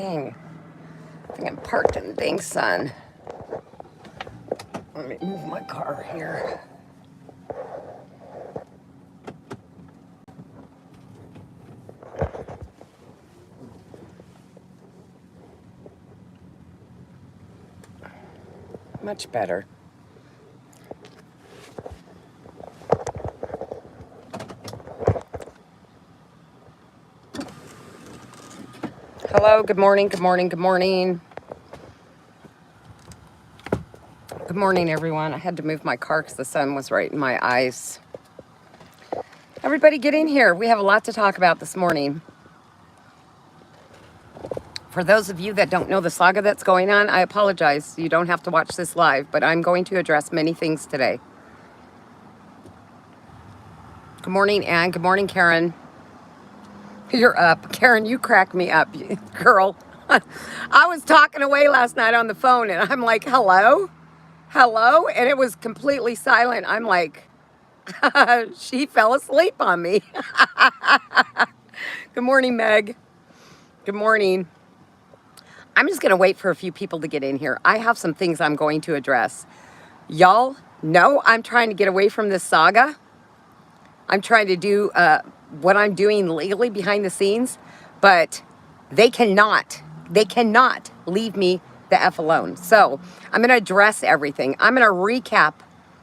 Dang. I think I'm parked in the dang sun. Let me move my car here. Much better. Hello, good morning, good morning, good morning. Good morning, everyone. I had to move my car because the sun was right in my eyes. Everybody get in here. We have a lot to talk about this morning. For those of you that don't know the saga that's going on, I apologize. You don't have to watch this live, but I'm going to address many things today. Good morning, Ann. Good morning, Karen. You're up. Karen, you crack me up, girl. I was talking away last night on the phone, and I'm like, hello? Hello? And it was completely silent. I'm like, she fell asleep on me. Good morning, Meg. Good morning. I'm just going to wait for a few people to get in here. I have some things I'm going to address. Y'all know I'm trying to get away from this saga. I'm trying to do what I'm doing legally behind the scenes, but they cannot leave me the F alone. So I'm going to address everything. I'm going to recap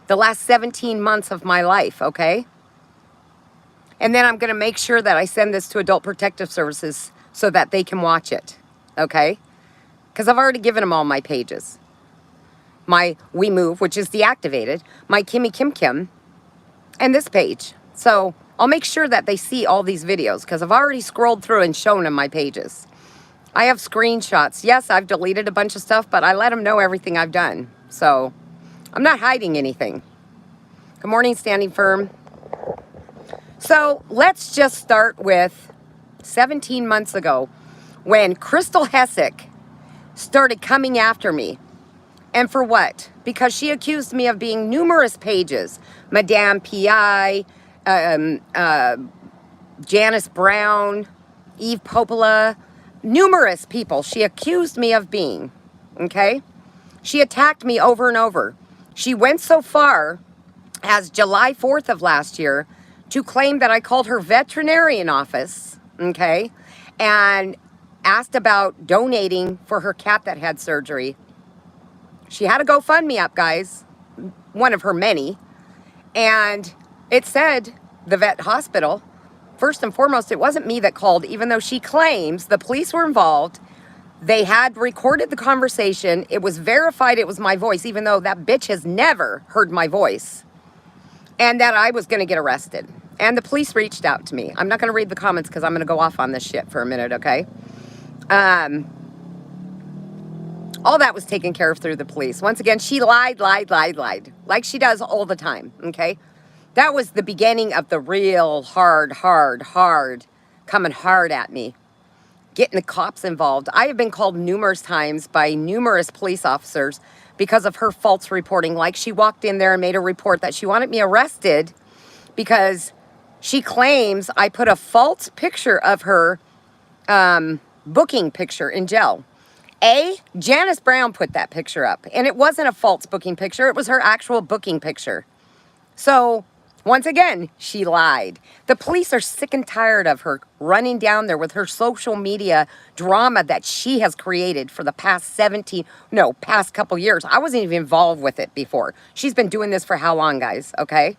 the last 17 months of my life, okay? And then I'm going to make sure that I send this to Adult Protective Services so that they can watch it, okay? Because I've already given them all my pages. My We Move, which is deactivated, my Kimmy KimKim, and this page. So I'll make sure that they see all these videos because I've already scrolled through and shown them my pages. I have screenshots. Yes, I've deleted a bunch of stuff, but I let them know everything I've done. So I'm not hiding anything. Good morning, Standing Firm. So let's just start with 17 months ago when Crystal Hessick started coming after me. And for what? Because she accused me of being numerous pages. Madame P.I., Janice Brown, Eve Popola, numerous people she accused me of being, okay? She attacked me over and over. She went so far as July 4th of last year to claim that I called her veterinarian office, okay, and asked about donating for her cat that had surgery. She had a GoFundMe up, guys, one of her many, and it said the vet hospital. First and foremost, it wasn't me that called, even though she claims the police were involved. They had recorded the conversation. It was verified it was my voice, even though that bitch has never heard my voice, and that I was going to get arrested. And the police reached out to me. I'm not going to read the comments because I'm going to go off on this shit for a minute, okay? All that was taken care of through the police. Once again, she lied, like she does all the time, okay? That was the beginning of the real hard, coming hard at me, getting the cops involved. I have been called numerous times by numerous police officers because of her false reporting. Like she walked in there and made a report that she wanted me arrested because she claims I put a false picture of her booking picture in jail. Janice Brown put that picture up, and it wasn't a false booking picture. It was her actual booking picture. So, once again, she lied. The police are sick and tired of her running down there with her social media drama that she has created for the past past couple years. I wasn't even involved with it before. She's been doing this for how long, guys, okay?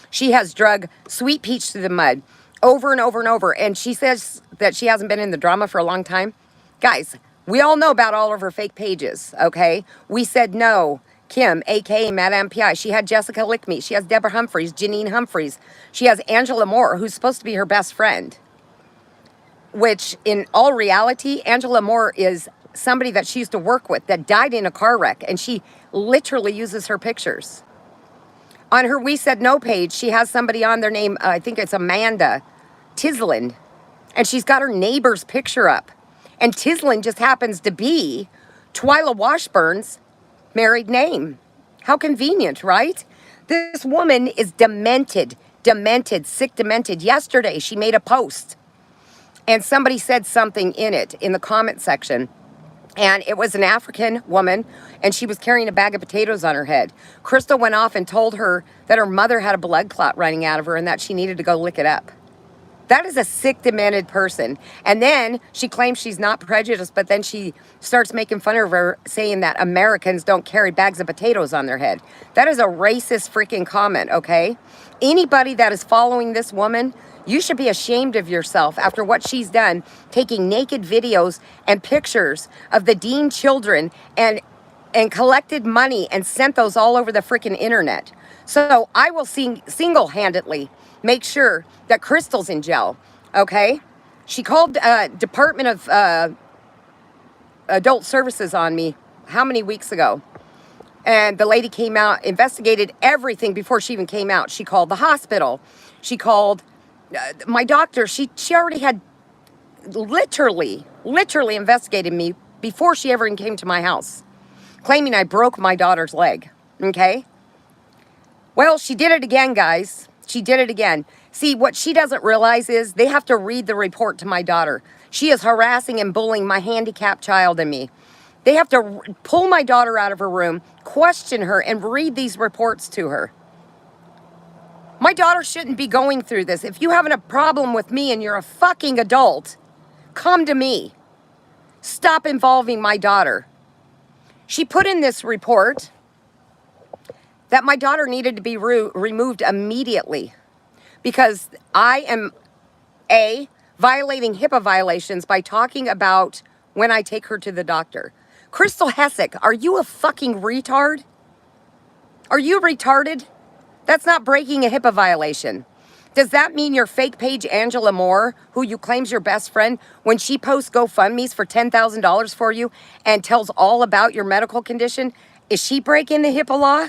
She has drug Sweet Peach through the mud over and over and over, and she says that she hasn't been in the drama for a long time. Guys, we all know about all of her fake pages, okay? We said no. Kim, a.k.a. Madame P.I. She had Jessica Lickmeat. She has Deborah Humphreys, Janine Humphreys. She has Angela Moore, who's supposed to be her best friend. Which, in all reality, Angela Moore is somebody that she used to work with that died in a car wreck, and she literally uses her pictures. On her We Said No page, she has somebody on there named, I think it's Amanda Tisland, and she's got her neighbor's picture up. And Tisland just happens to be Twyla Washburn's married name. How convenient, right? This woman is demented, sick, demented. Yesterday, she made a post And somebody said something in it, in the comment section. And it was an African woman, and she was carrying a bag of potatoes on her head. Crystal went off and told her that her mother had a blood clot running out of her and that she needed to go lick it up. That is a sick, demented person. And then she claims she's not prejudiced, but then she starts making fun of her, saying that Americans don't carry bags of potatoes on their head. That is a racist freaking comment, okay? Anybody that is following this woman, you should be ashamed of yourself after what she's done, taking naked videos and pictures of the Dean children and collected money and sent those all over the freaking internet. So I will single-handedly make sure that Crystal's in jail, okay? She called Department of Adult Services on me how many weeks ago? And the lady came out, investigated everything before she even came out. She called the hospital. She called my doctor. She already had literally investigated me before she ever even came to my house, claiming I broke my daughter's leg, okay? Well, she did it again, guys. She did it again. See, what she doesn't realize is they have to read the report to my daughter. She is harassing and bullying my handicapped child and me. They have to pull my daughter out of her room, question her, and read these reports to her. My daughter shouldn't be going through this. If you having a problem with me and you're a fucking adult, come to me. Stop involving my daughter. She put in this report that my daughter needed to be removed immediately because I am, violating HIPAA violations by talking about when I take her to the doctor. Crystal Hessick, are you a fucking retard? Are you retarded? That's not breaking a HIPAA violation. Does that mean your fake page Angela Moore, who you claims your best friend, when she posts GoFundMes for $10,000 for you and tells all about your medical condition, is she breaking the HIPAA law?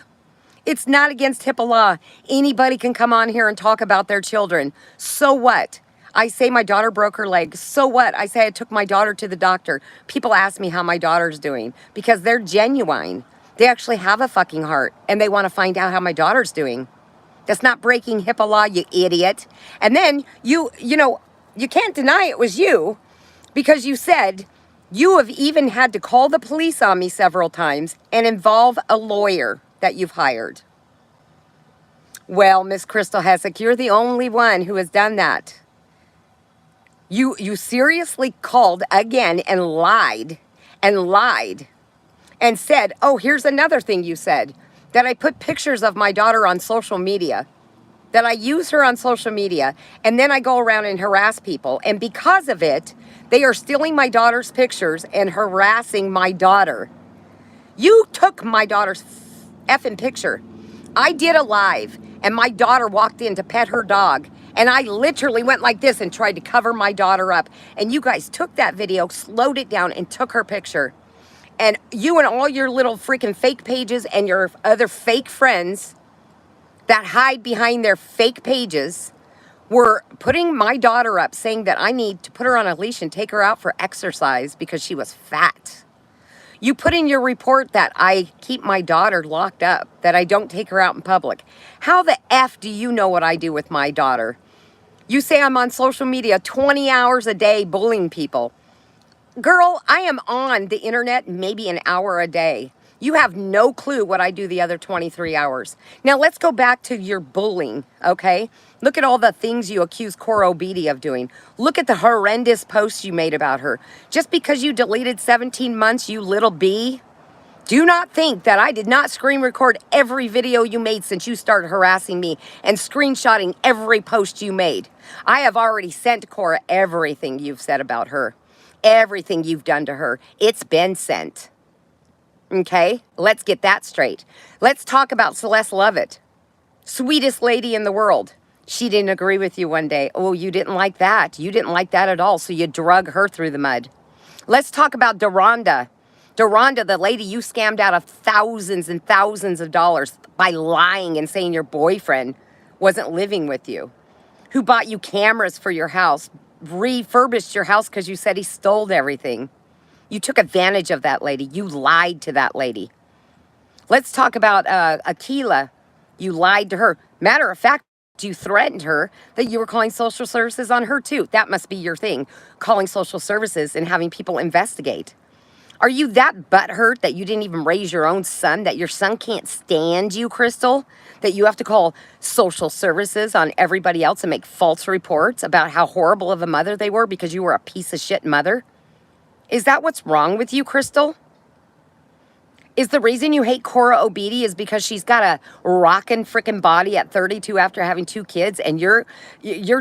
It's not against HIPAA law. Anybody can come on here and talk about their children. So what? I say my daughter broke her leg. So what? I say I took my daughter to the doctor. People ask me how my daughter's doing because they're genuine. They actually have a fucking heart and they want to find out how my daughter's doing. That's not breaking HIPAA law, you idiot. And then you can't deny it was you because you said you have even had to call the police on me several times and involve a lawyer that you've hired. Well, Miss Crystal Hessick, you're the only one who has done that. You seriously called again and lied and said, oh, here's another thing you said, that I put pictures of my daughter on social media, that I use her on social media, and then I go around and harass people. And because of it, they are stealing my daughter's pictures and harassing my daughter. You took my daughter's effing picture. I did a live, and my daughter walked in to pet her dog, and I literally went like this and tried to cover my daughter up. And you guys took that video, slowed it down, and took her picture. And you and all your little freaking fake pages and your other fake friends that hide behind their fake pages were putting my daughter up, saying that I need to put her on a leash and take her out for exercise because she was fat. You put in your report that I keep my daughter locked up, that I don't take her out in public. How the F do you know what I do with my daughter? You say I'm on social media 20 hours a day bullying people. Girl, I am on the internet maybe an hour a day. You have no clue what I do the other 23 hours. Now, let's go back to your bullying, okay? Look at all the things you accuse Cora Obidi of doing. Look at the horrendous posts you made about her. Just because you deleted 17 months, you little bee. Do not think that I did not screen record every video you made since you started harassing me and screenshotting every post you made. I have already sent Cora everything you've said about her. Everything you've done to her. It's been sent. Okay, let's get that straight. Let's talk about Celeste Lovett. Sweetest lady in the world. She didn't agree with you one day. Oh, you didn't like that. You didn't like that at all, so you drug her through the mud. Let's talk about Deronda. Deronda, the lady you scammed out of thousands and thousands of dollars by lying and saying your boyfriend wasn't living with you. Who bought you cameras for your house, refurbished your house because you said he stole everything. You took advantage of that lady. You lied to that lady. Let's talk about Akila. You lied to her. Matter of fact, you threatened her that you were calling social services on her too. That must be your thing, calling social services and having people investigate. Are you that butthurt that you didn't even raise your own son, that your son can't stand you, Crystal? That you have to call social services on everybody else and make false reports about how horrible of a mother they were because you were a piece of shit mother? Is that what's wrong with you, Crystal? Is the reason you hate Cora Obidi is because she's got a rockin' freaking body at 32 after having 2 kids, and you're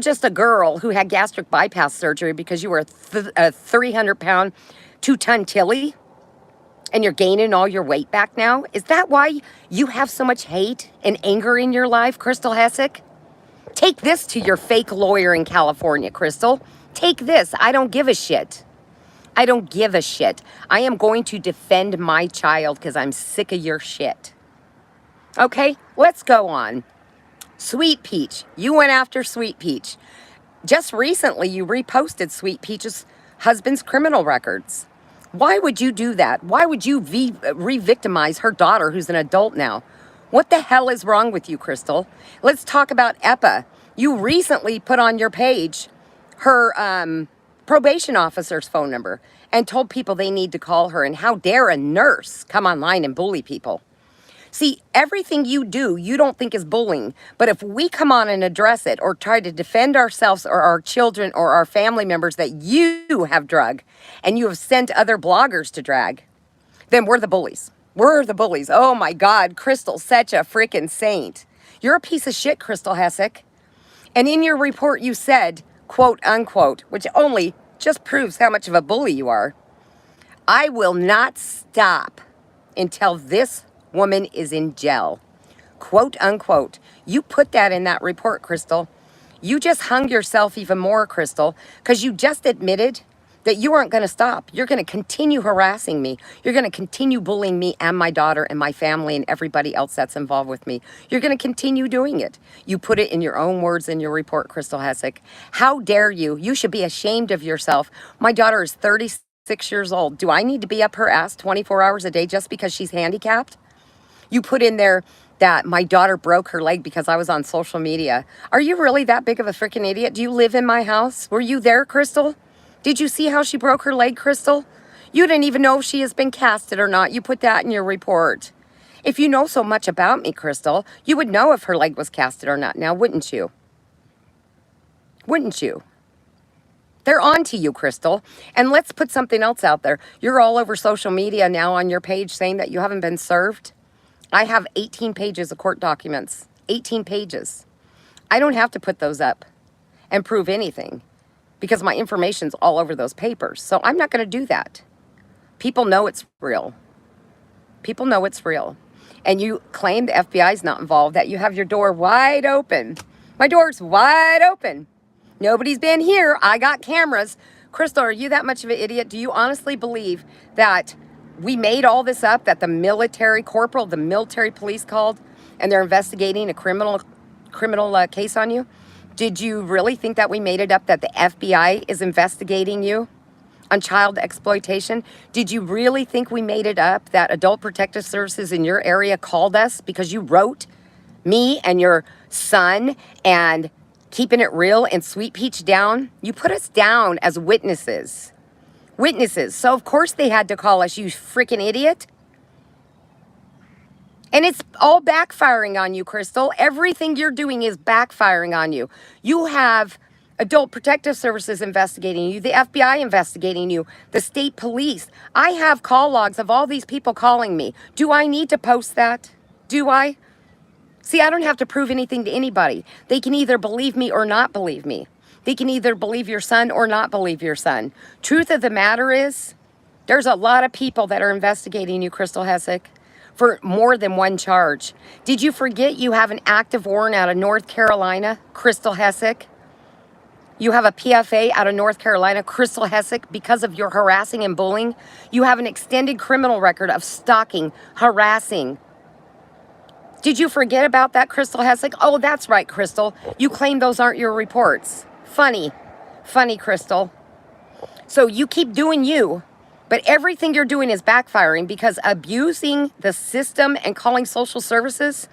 just a girl who had gastric bypass surgery because you were a 300-pound, 2-ton Tilly, and you're gaining all your weight back now? Is that why you have so much hate and anger in your life, Crystal Hessick? Take this to your fake lawyer in California, Crystal. Take this. I don't give a shit. I don't give a shit. I am going to defend my child because I'm sick of your shit. Okay, let's go on. Sweet Peach. You went after Sweet Peach. Just recently, you reposted Sweet Peach's husband's criminal records. Why would you do that? Why would you re-victimize her daughter who's an adult now? What the hell is wrong with you, Crystal? Let's talk about Eppa. You recently put on your page her probation officer's phone number and told people they need to call her. And how dare a nurse come online and bully people? See, everything you do, you don't think is bullying. But if we come on and address it or try to defend ourselves or our children or our family members that you have drug and you have sent other bloggers to drag, then we're the bullies. We're the bullies. Oh my God, Crystal's such a freaking saint. You're a piece of shit, Crystal Hessick. And in your report you said, quote unquote, which only just proves how much of a bully you are, I will not stop until this woman is in jail. Quote unquote. You put that in that report, Crystal. You just hung yourself even more, Crystal, because you just admitted that you aren't going to stop. You're going to continue harassing me. You're going to continue bullying me and my daughter and my family and everybody else that's involved with me. You're going to continue doing it. You put it in your own words in your report, Crystal Hessick. How dare you? You should be ashamed of yourself. My daughter is 36 years old. Do I need to be up her ass 24 hours a day just because she's handicapped? You put in there that my daughter broke her leg because I was on social media. Are you really that big of a freaking idiot? Do you live in my house? Were you there, Crystal? Did you see how she broke her leg, Crystal? You didn't even know if she has been casted or not. You put that in your report. If you know so much about me, Crystal, you would know if her leg was casted or not now, wouldn't you? Wouldn't you? They're on to you, Crystal. And let's put something else out there. You're all over social media now on your page saying that you haven't been served. I have 18 pages of court documents. 18 pages. I don't have to put those up and prove anything because my information's all over those papers. So I'm not going to do that. People know it's real. People know it's real. And you claim the FBI's not involved, that you have your door wide open. My door's wide open. Nobody's been here. I got cameras. Crystal, are you that much of an idiot? Do you honestly believe that we made all this up, that the military corporal, the military police called, and they're investigating a criminal case on you? Did you really think that we made it up, that the FBI is investigating you on child exploitation? Did you really think we made it up that Adult Protective Services in your area called us because you wrote me and your son and Keeping It Real and Sweet Peach down? You put us down as witnesses. Witnesses. So of course they had to call us, you freaking idiot. And it's all backfiring on you, Crystal. Everything you're doing is backfiring on you. You have Adult Protective Services investigating you, the FBI investigating you, the state police. I have call logs of all these people calling me. Do I need to post that? Do I? See, I don't have to prove anything to anybody. They can either believe me or not believe me. They can either believe your son or not believe your son. Truth of the matter is, there's a lot of people that are investigating you, Crystal Hessick, for more than one charge. Did you forget you have an active warrant out of North Carolina, Crystal Hessick? You have a PFA out of North Carolina, Crystal Hessick, because of your harassing and bullying. You have an extended criminal record of stalking, harassing. Did you forget about that, Crystal Hessick? Oh, that's right, Crystal. You claim those aren't your reports. Funny. Funny, Crystal. So you keep doing you. But everything you're doing is backfiring because abusing the system and calling social services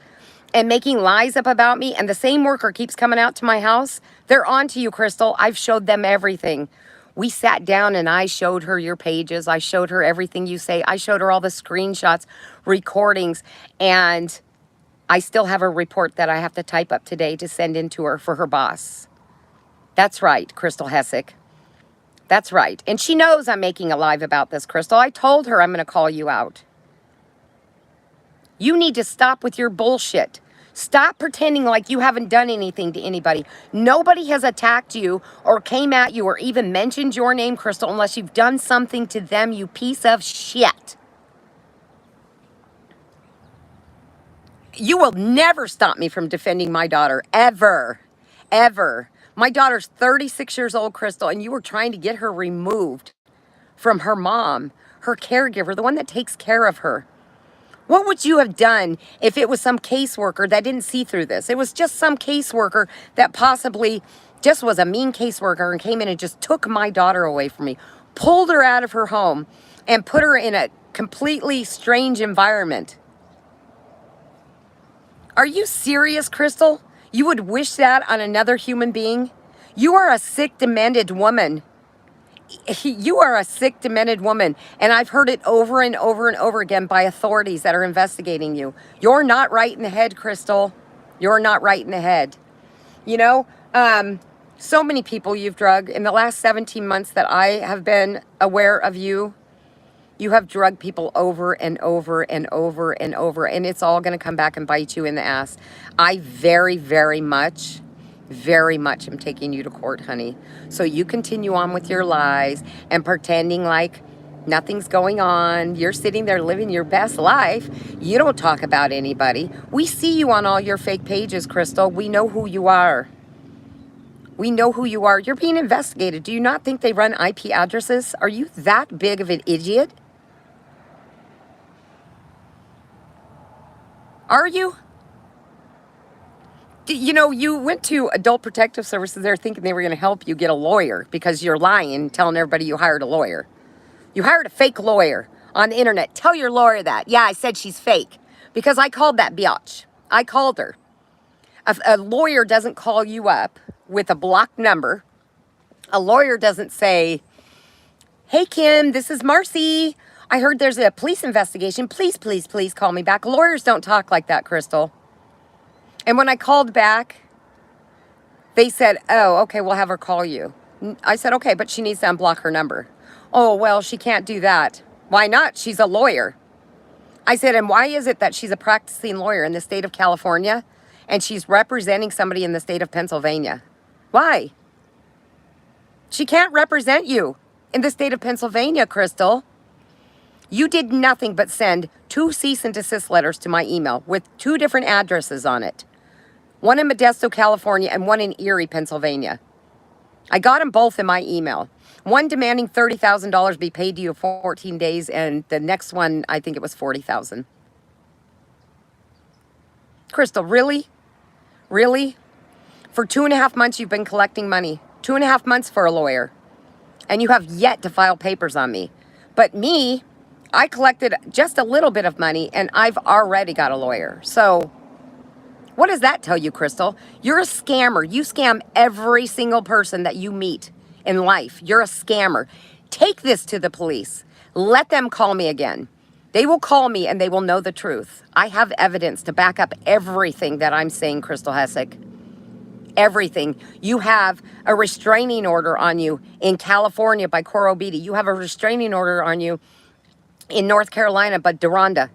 and making lies up about me, and the same worker keeps coming out to my house, they're on to you, Crystal. I've showed them everything. We sat down and I showed her your pages. I showed her everything you say. I showed her all the screenshots, recordings, and I still have a report that I have to type up today to send in to her for her boss. That's right, Crystal Hessick. That's right. And she knows I'm making a live about this, Crystal. I told her I'm going to call you out. You need to stop with your bullshit. Stop pretending like you haven't done anything to anybody. Nobody has attacked you or came at you or even mentioned your name, Crystal, unless you've done something to them, you piece of shit. You will never stop me from defending my daughter, ever, ever. My daughter's 36 years old, Crystal, and you were trying to get her removed from her mom, her caregiver, the one that takes care of her. What would you have done if it was some caseworker that didn't see through this? It was just some caseworker that possibly just was a mean caseworker and came in and just took my daughter away from me, pulled her out of her home, and put her in a completely strange environment. Are you serious, Crystal? You would wish that on another human being? You are a sick, demented woman. You are a sick, demented woman, and I've heard it over and over and over again by authorities that are investigating you. You're not right in the head, Crystal. You're not right in the head. You know, so many people you've drugged. In the last 17 months that I have been aware of you, you have drugged people over and over and over and over, and it's all going to come back and bite you in the ass. I very, very much am taking you to court, honey. So you continue on with your lies and pretending like nothing's going on. You're sitting there living your best life. You don't talk about anybody. We see you on all your fake pages, Crystal. We know who you are. We know who you are. You're being investigated. Do you not think they run IP addresses? Are you that big of an idiot? Are you? You know, you went to Adult Protective Services there thinking they were going to help you get a lawyer because you're lying, telling everybody you hired a lawyer. You hired a fake lawyer on the internet. Tell your lawyer that. Yeah, I said she's fake because I called that biatch. I called her. A lawyer doesn't call you up with a blocked number. A lawyer doesn't say, hey, Kim, this is Marcy. I heard there's a police investigation. Please, please, please call me back. Lawyers don't talk like that, Crystal. And when I called back, they said, oh, okay, we'll have her call you. I said, okay, but she needs to unblock her number. Oh, well, she can't do that. Why not? She's a lawyer. I said, and why is it that she's a practicing lawyer in the state of California and she's representing somebody in the state of Pennsylvania? Why? She can't represent you in the state of Pennsylvania, Crystal. You did nothing but send 2 cease and desist letters to my email with 2 different addresses on it. One in Modesto, California, and one in Erie, Pennsylvania. I got them both in my email. One demanding $30,000 be paid to you for 14 days, and the next one, I think it was $40,000. Crystal, really? Really? For 2.5 months, you've been collecting money. 2.5 months for a lawyer. And you have yet to file papers on me. But me, I collected just a little bit of money, and I've already got a lawyer. So what does that tell you, Crystal? You're a scammer. You scam every single person that you meet in life. You're a scammer. Take this to the police. Let them call me again. They will call me and they will know the truth. I have evidence to back up everything that I'm saying, Crystal Hessick. Everything. You have a restraining order on you in California by Coro Beatty. You have a restraining order on you in North Carolina by Deronda.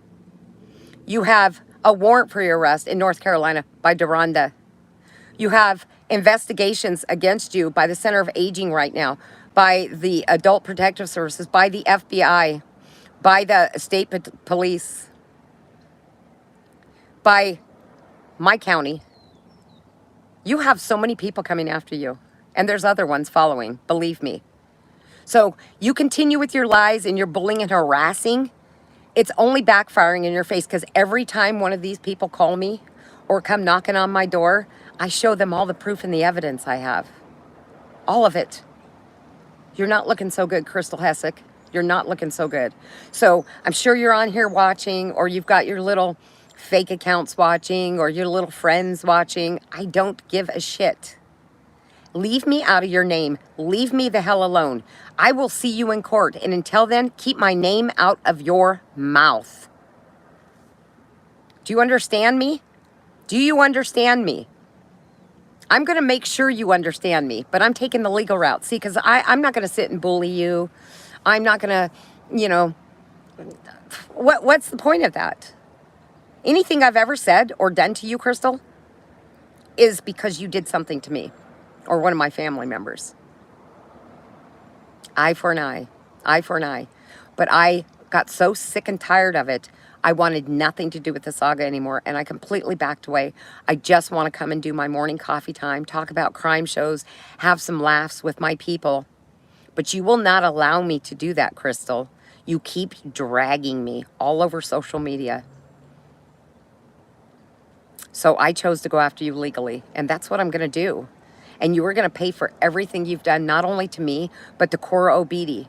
You have a warrant for your arrest in North Carolina by Deronda. You have investigations against you by the Center of Aging right now, by the Adult Protective Services, by the FBI, by the state police, by my county. You have so many people coming after you, and there's other ones following, believe me. So you continue with your lies and your bullying and harassing. It's only backfiring in your face because every time one of these people call me or come knocking on my door, I show them all the proof and the evidence I have. All of it. You're not looking so good, Crystal Hessick. You're not looking so good. So I'm sure you're on here watching, or you've got your little fake accounts watching or your little friends watching. I don't give a shit. Leave me out of your name. Leave me the hell alone. I will see you in court. And until then, keep my name out of your mouth. Do you understand me? Do you understand me? I'm going to make sure you understand me, but I'm taking the legal route. See, because I'm not going to sit and bully you. I'm not going to, you know, what's the point of that? Anything I've ever said or done to you, Crystal, is because you did something to me or one of my family members. Eye for an eye. Eye for an eye. But I got so sick and tired of it, I wanted nothing to do with the saga anymore, and I completely backed away. I just want to come and do my morning coffee time, talk about crime shows, have some laughs with my people. But you will not allow me to do that, Crystal. You keep dragging me all over social media. So I chose to go after you legally, and that's what I'm going to do. And you are going to pay for everything you've done, not only to me, but to Cora Obidi,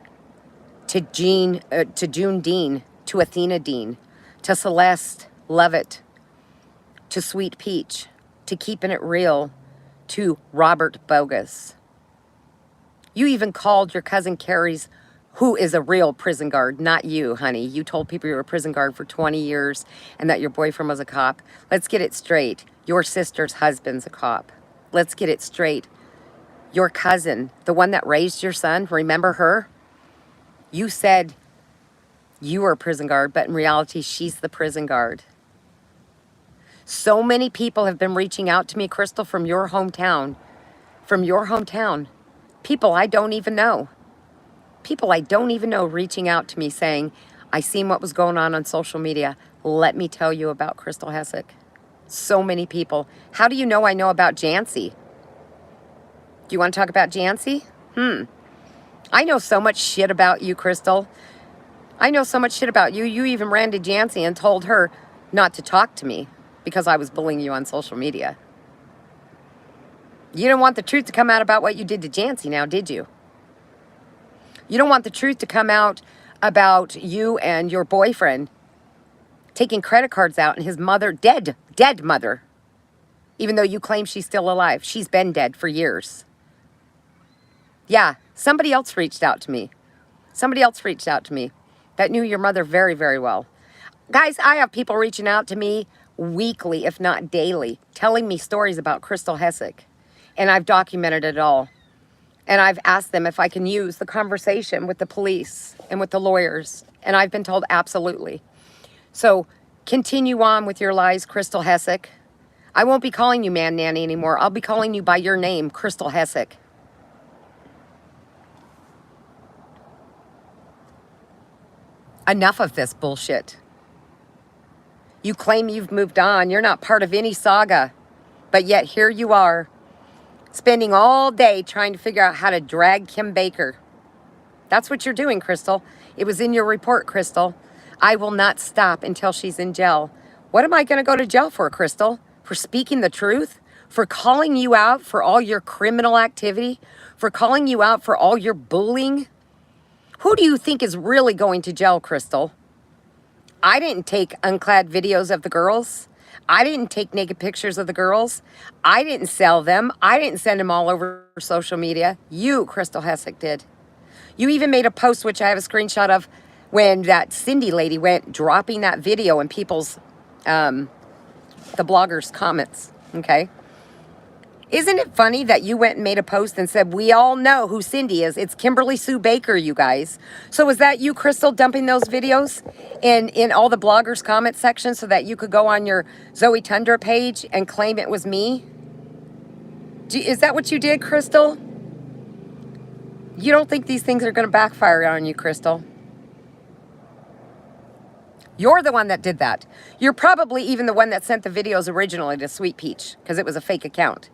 to June Dean, to Athena Dean, to Celeste Levitt, to Sweet Peach, to Keeping It Real, to Robert Bogus. You even called your cousin Carrie's, who is a real prison guard, not you, honey. You told people you were a prison guard for 20 years and that your boyfriend was a cop. Let's get it straight. Your sister's husband's a cop. Let's get it straight. Your cousin, the one that raised your son, remember her? You said you were a prison guard, but in reality, she's the prison guard. So many people have been reaching out to me, Crystal, from your hometown. From your hometown. People I don't even know. People I don't even know reaching out to me saying, I seen what was going on social media. Let me tell you about Crystal Hessick. So many people. How do you know I know about Jancy? Do you want to talk about Jancy? I know so much shit about you, Crystal. I know so much shit about you. You even ran to Jancy and told her not to talk to me because I was bullying you on social media. You didn't want the truth to come out about what you did to Jancy now, did you? You don't want the truth to come out about you and your boyfriend taking credit cards out and his mother, dead mother, even though you claim she's still alive. She's been dead for years. Yeah, somebody else reached out to me. Somebody else reached out to me that knew your mother very, very well. Guys, I have people reaching out to me weekly, if not daily, telling me stories about Crystal Hessick. And I've documented it all. And I've asked them if I can use the conversation with the police and with the lawyers. And I've been told absolutely. So continue on with your lies, Crystal Hessick. I won't be calling you Man Nanny anymore. I'll be calling you by your name, Crystal Hessick. Enough of this bullshit. You claim you've moved on. You're not part of any saga. But yet here you are, spending all day trying to figure out how to drag Kim Baker. That's what you're doing, Crystal. It was in your report, Crystal. I will not stop until she's in jail. What am I going to go to jail for, Crystal? For speaking the truth? For calling you out for all your criminal activity? For calling you out for all your bullying? Who do you think is really going to jail, Crystal? I didn't take unclad videos of the girls. I didn't take naked pictures of the girls. I didn't sell them. I didn't send them all over social media. You, Crystal Hessick, did. You even made a post, which I have a screenshot of, when that Cindy lady went dropping that video in people's, the bloggers' comments, okay? Isn't it funny that you went and made a post and said, we all know who Cindy is. It's Kimberly Sue Baker, you guys. So was that you, Crystal, dumping those videos in all the bloggers' comment section so that you could go on your Zoe Tundra page and claim it was me? Is that what you did, Crystal? You don't think these things are going to backfire on you, Crystal? You're the one that did that. You're probably even the one that sent the videos originally to Sweet Peach because it was a fake account.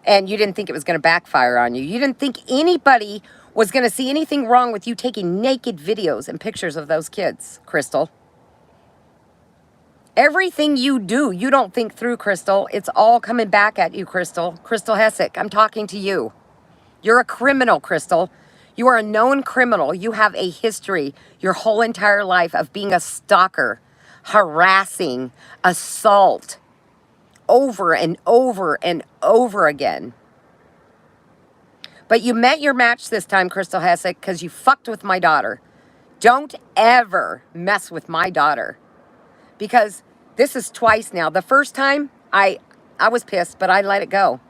And you didn't think it was going to backfire on you. You didn't think anybody was going to see anything wrong with you taking naked videos and pictures of those kids, Crystal. Everything you do, you don't think through, Crystal. It's all coming back at you, Crystal. Crystal Hessick, I'm talking to you. You're a criminal, Crystal. You are a known criminal. You have a history your whole entire life of being a stalker, harassing, assault over and over and over again. But you met your match this time, Crystal Hessick, because you fucked with my daughter. Don't ever mess with my daughter. Because this is twice now. The first time, I was pissed, but I let it go.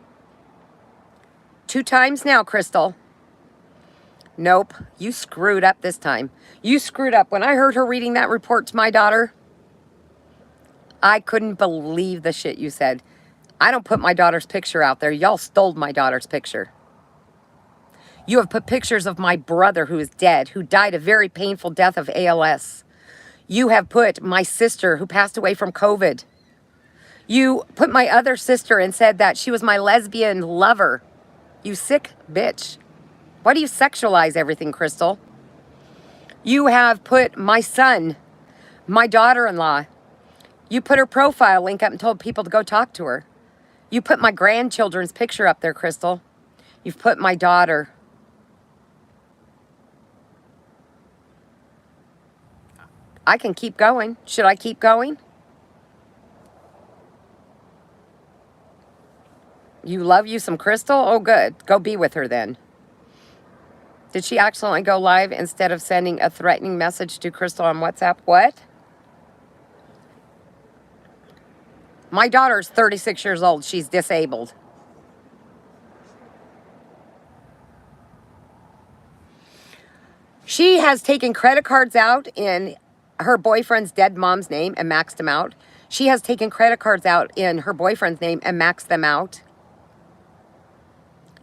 2 times now, Crystal. Nope, you screwed up this time. You screwed up. When I heard her reading that report to my daughter, I couldn't believe the shit you said. I don't put my daughter's picture out there. Y'all stole my daughter's picture. You have put pictures of my brother who is dead, who died a very painful death of ALS. You have put my sister who passed away from COVID. You put my other sister and said that she was my lesbian lover. You sick bitch. Why do you sexualize everything, Crystal? You have put my son, my daughter-in-law. You put her profile link up and told people to go talk to her. You put my grandchildren's picture up there, Crystal. You've put my daughter. I can keep going. Should I keep going? You love you some Crystal? Oh, good. Go be with her then. Did she accidentally go live instead of sending a threatening message to Crystal on WhatsApp? What? My daughter's 36 years old. She's disabled. She has taken credit cards out in her boyfriend's dead mom's name and maxed them out. She has taken credit cards out in her boyfriend's name and maxed them out.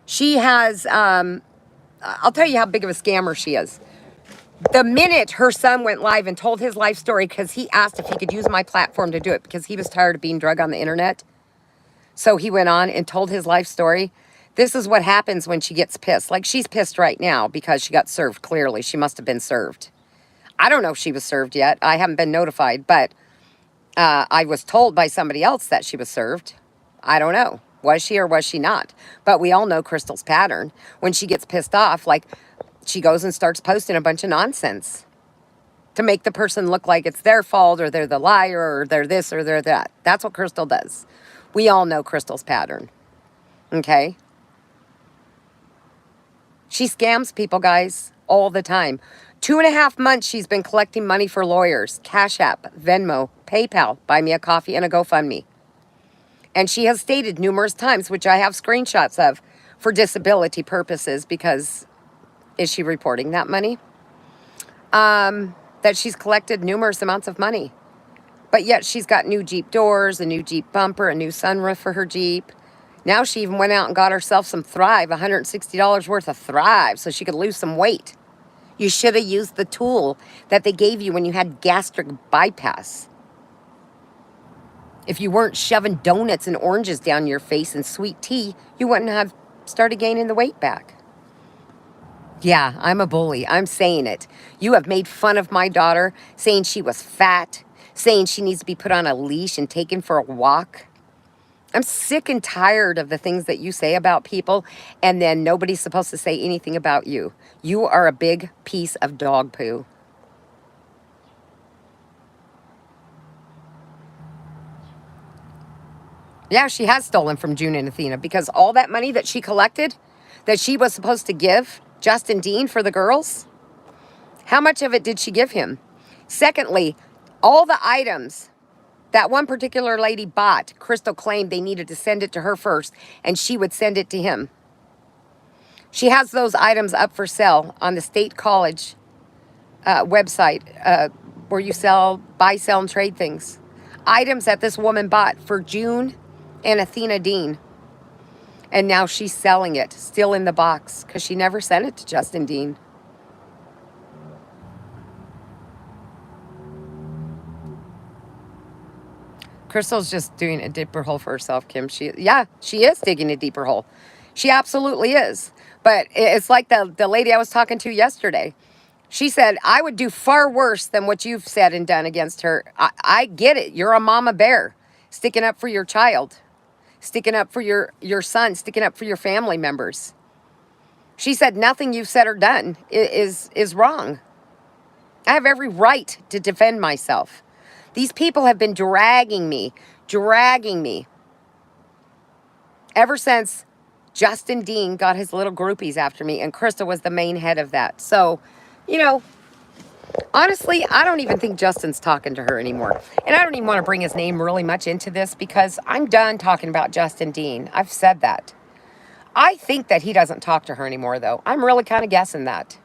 She has, I'll tell you how big of a scammer she is. The minute her son went live and told his life story, because he asked if he could use my platform to do it because he was tired of being drugged on the internet. So he went on and told his life story. This is what happens when she gets pissed. Like, she's pissed right now because she got served, clearly. She must have been served. I don't know if she was served yet. I haven't been notified, but I was told by somebody else that she was served. I don't know. Was she or was she not? But we all know Crystal's pattern. When she gets pissed off, like, she goes and starts posting a bunch of nonsense to make the person look like it's their fault or they're the liar or they're this or they're that. That's what Crystal does. We all know Crystal's pattern. Okay? She scams people, guys, all the time. 2.5 months she's been collecting money for lawyers. Cash App, Venmo, PayPal, Buy Me a Coffee, and a GoFundMe. And she has stated numerous times, which I have screenshots of, for disability purposes, because is she reporting that money? That she's collected numerous amounts of money. But yet she's got new Jeep doors, a new Jeep bumper, a new sunroof for her Jeep. Now she even went out and got herself some Thrive, $160 worth of Thrive, so she could lose some weight. You should have used the tool that they gave you when you had gastric bypass. If you weren't shoving donuts and oranges down your face and sweet tea, you wouldn't have started gaining the weight back. Yeah, I'm a bully. I'm saying it. You have made fun of my daughter, saying she was fat, saying she needs to be put on a leash and taken for a walk. I'm sick and tired of the things that you say about people, and then nobody's supposed to say anything about you. You are a big piece of dog poo. Yeah, she has stolen from June and Athena, because all that money that she collected, that she was supposed to give Justin Dean for the girls, how much of it did she give him? Secondly, all the items that one particular lady bought, Crystal claimed they needed to send it to her first, and she would send it to him. She has those items up for sale on the State College website where you buy, sell, and trade things. Items that this woman bought for June and Athena Dean. And now she's selling it, still in the box, because she never sent it to Justin Dean. Crystal's just doing a deeper hole for herself, Kim. She is digging a deeper hole. She absolutely is. But it's like the lady I was talking to yesterday. She said, I would do far worse than what you've said and done against her. I get it. You're a mama bear, sticking up for your child, sticking up for your son, sticking up for your family members. She said nothing you've said or done is wrong. I have every right to defend myself. These people have been dragging me ever since Justin Dean got his little groupies after me, and Krista was the main head of that. So, you know, honestly, I don't even think Justin's talking to her anymore. And I don't even want to bring his name really much into this because I'm done talking about Justin Dean. I've said that. I think that he doesn't talk to her anymore, though. I'm really kind of guessing that.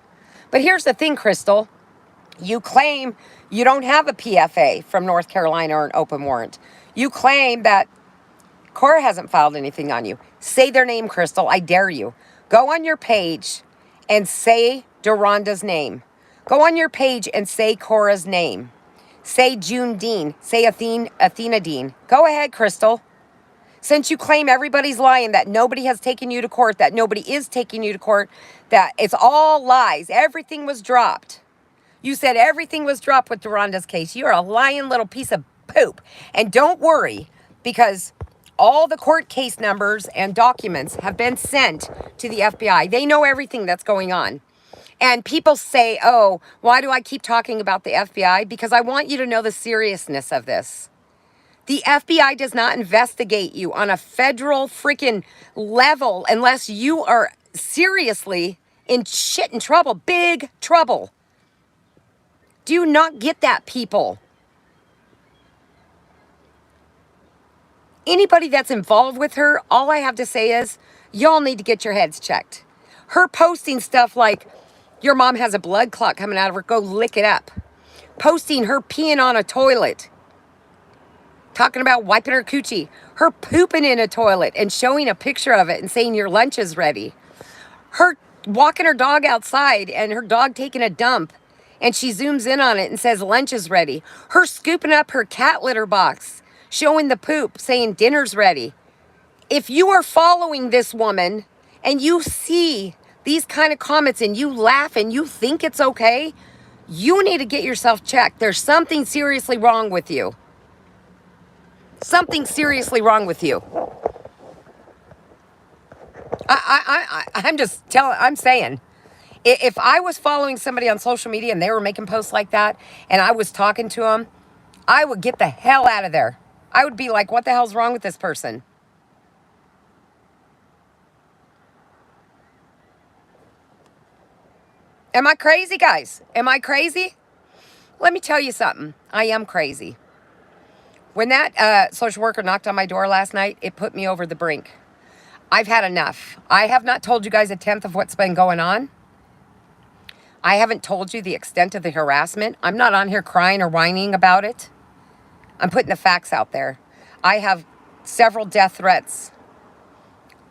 But here's the thing, Crystal. You claim you don't have a PFA from North Carolina or an open warrant. You claim that Cora hasn't filed anything on you. Say their name, Crystal. I dare you. Go on your page and say Deronda's name. Go on your page and say Cora's name. Say June Dean. Say Athena Dean. Go ahead, Crystal. Since you claim everybody's lying, that nobody has taken you to court, that nobody is taking you to court, that it's all lies, everything was dropped. You said everything was dropped with Deronda's case. You're a lying little piece of poop. And don't worry, because all the court case numbers and documents have been sent to the FBI. They know everything that's going on. And people say, oh, why do I keep talking about the FBI? Because I want you to know the seriousness of this. The FBI does not investigate you on a federal freaking level unless you are seriously in shit and trouble, big trouble. Do you not get that, people? Anybody that's involved with her, all I have to say is, y'all need to get your heads checked. Her posting stuff like, your mom has a blood clot coming out of her, go lick it up. Posting her peeing on a toilet. Talking about wiping her coochie. Her pooping in a toilet and showing a picture of it and saying your lunch is ready. Her walking her dog outside and her dog taking a dump and she zooms in on it and says lunch is ready. Her scooping up her cat litter box, showing the poop, saying dinner's ready. If you are following this woman and you see these kind of comments and you laugh and you think it's okay, you need to get yourself checked. There's something seriously wrong with you. Something seriously wrong with you. I'm saying, if I was following somebody on social media and they were making posts like that and I was talking to them, I would get the hell out of there. I would be like, what the hell's wrong with this person? Am I crazy, guys? Am I crazy? Let me tell you something. I am crazy. When that social worker knocked on my door last night, it put me over the brink. I've had enough. I have not told you guys a tenth of what's been going on. I haven't told you the extent of the harassment. I'm not on here crying or whining about it. I'm putting the facts out there. I have several death threats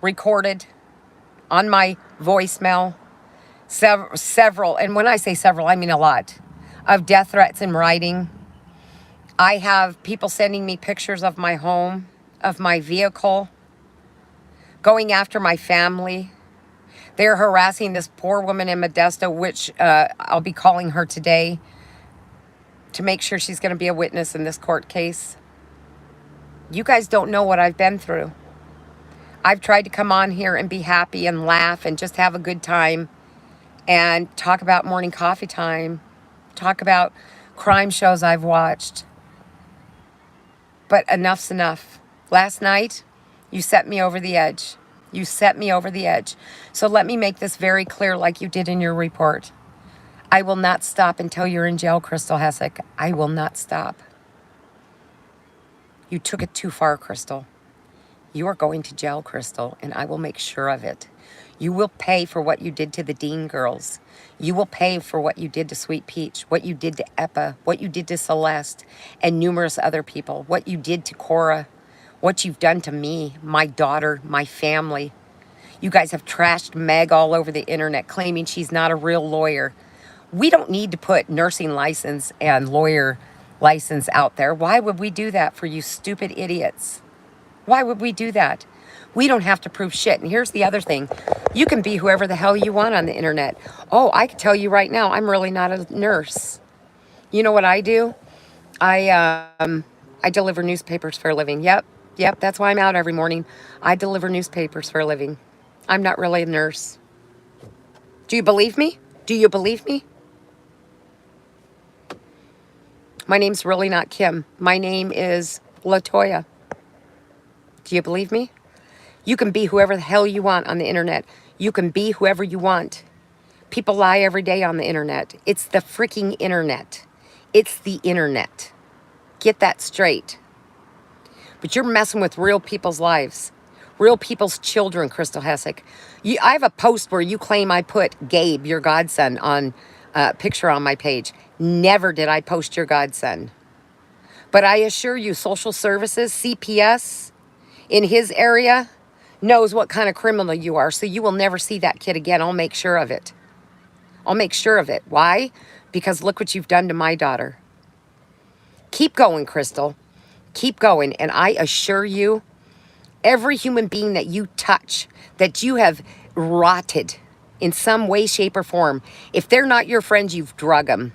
recorded on my voicemail. Several, and when I say several, I mean a lot, of death threats in writing. I have people sending me pictures of my home, of my vehicle, going after my family. They're harassing this poor woman in Modesto, which I'll be calling her today to make sure she's going to be a witness in this court case. You guys don't know what I've been through. I've tried to come on here and be happy and laugh and just have a good time and talk about morning coffee time, talk about crime shows I've watched. But enough's enough. Last night, you set me over the edge. You set me over the edge. So let me make this very clear like you did in your report. I will not stop until you're in jail, Crystal Hessick. I will not stop. You took it too far, Crystal. You are going to jail, Crystal, and I will make sure of it. You will pay for what you did to the Dean girls. You will pay for what you did to Sweet Peach, what you did to Eppa, what you did to Celeste, and numerous other people, what you did to Cora, what you've done to me, my daughter, my family. You guys have trashed Meg all over the internet, claiming she's not a real lawyer. We don't need to put nursing license and lawyer license out there. Why would we do that for you stupid idiots? Why would we do that? We don't have to prove shit. And here's the other thing. You can be whoever the hell you want on the internet. Oh, I can tell you right now, I'm really not a nurse. You know what I do? I deliver newspapers for a living. Yep, that's why I'm out every morning. I deliver newspapers for a living. I'm not really a nurse. Do you believe me? Do you believe me? My name's really not Kim. My name is LaToya. Do you believe me? You can be whoever the hell you want on the internet. You can be whoever you want. People lie every day on the internet. It's the freaking internet. It's the internet. Get that straight. But you're messing with real people's lives. Real people's children, Crystal Hessick. I have a post where you claim I put Gabe, your godson, on a picture on my page. Never did I post your godson. But I assure you, social services, CPS, in his area, knows what kind of criminal you are. So you will never see that kid again. I'll make sure of it. I'll make sure of it. Why? Because look what you've done to my daughter. Keep going, Crystal. Keep going. And I assure you, every human being that you touch, that you have rotted in some way, shape, or form, if they're not your friends, you've drug them.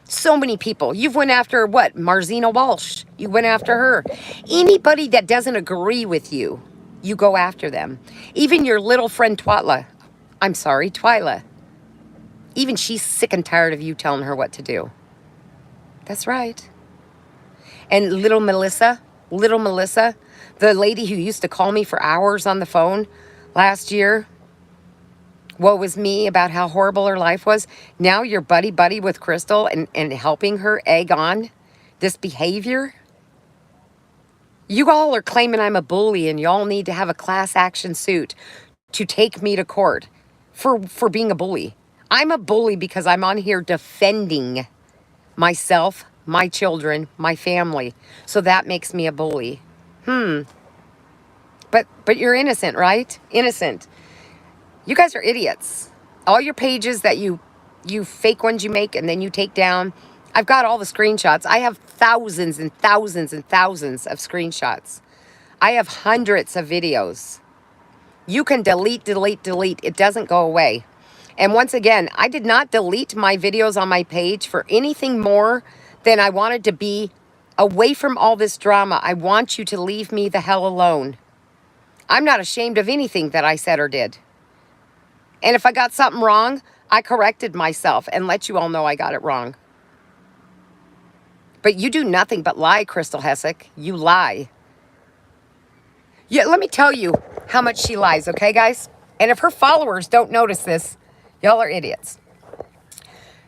So many people. You've went after what? Marzina Walsh. You went after her. Anybody that doesn't agree with you, you go after them. Even your little friend Twyla. Even she's sick and tired of you telling her what to do. That's right. And little Melissa, the lady who used to call me for hours on the phone last year, woe was me about how horrible her life was. Now you're buddy with Crystal and helping her egg on this behavior. You all are claiming I'm a bully and y'all need to have a class action suit to take me to court for being a bully. I'm a bully because I'm on here defending myself, my children, my family. So that makes me a bully. But you're innocent, right? Innocent. You guys are idiots. All your pages that you fake ones you make and then you take down. I've got all the screenshots. I have thousands and thousands and thousands of screenshots. I have hundreds of videos. You can delete. It doesn't go away. And once again, I did not delete my videos on my page for anything more than I wanted to be away from all this drama. I want you to leave me the hell alone. I'm not ashamed of anything that I said or did. And if I got something wrong, I corrected myself and let you all know I got it wrong. But you do nothing but lie, Crystal Hessick. You lie. Yeah, let me tell you how much she lies, okay, guys? And if her followers don't notice this, y'all are idiots.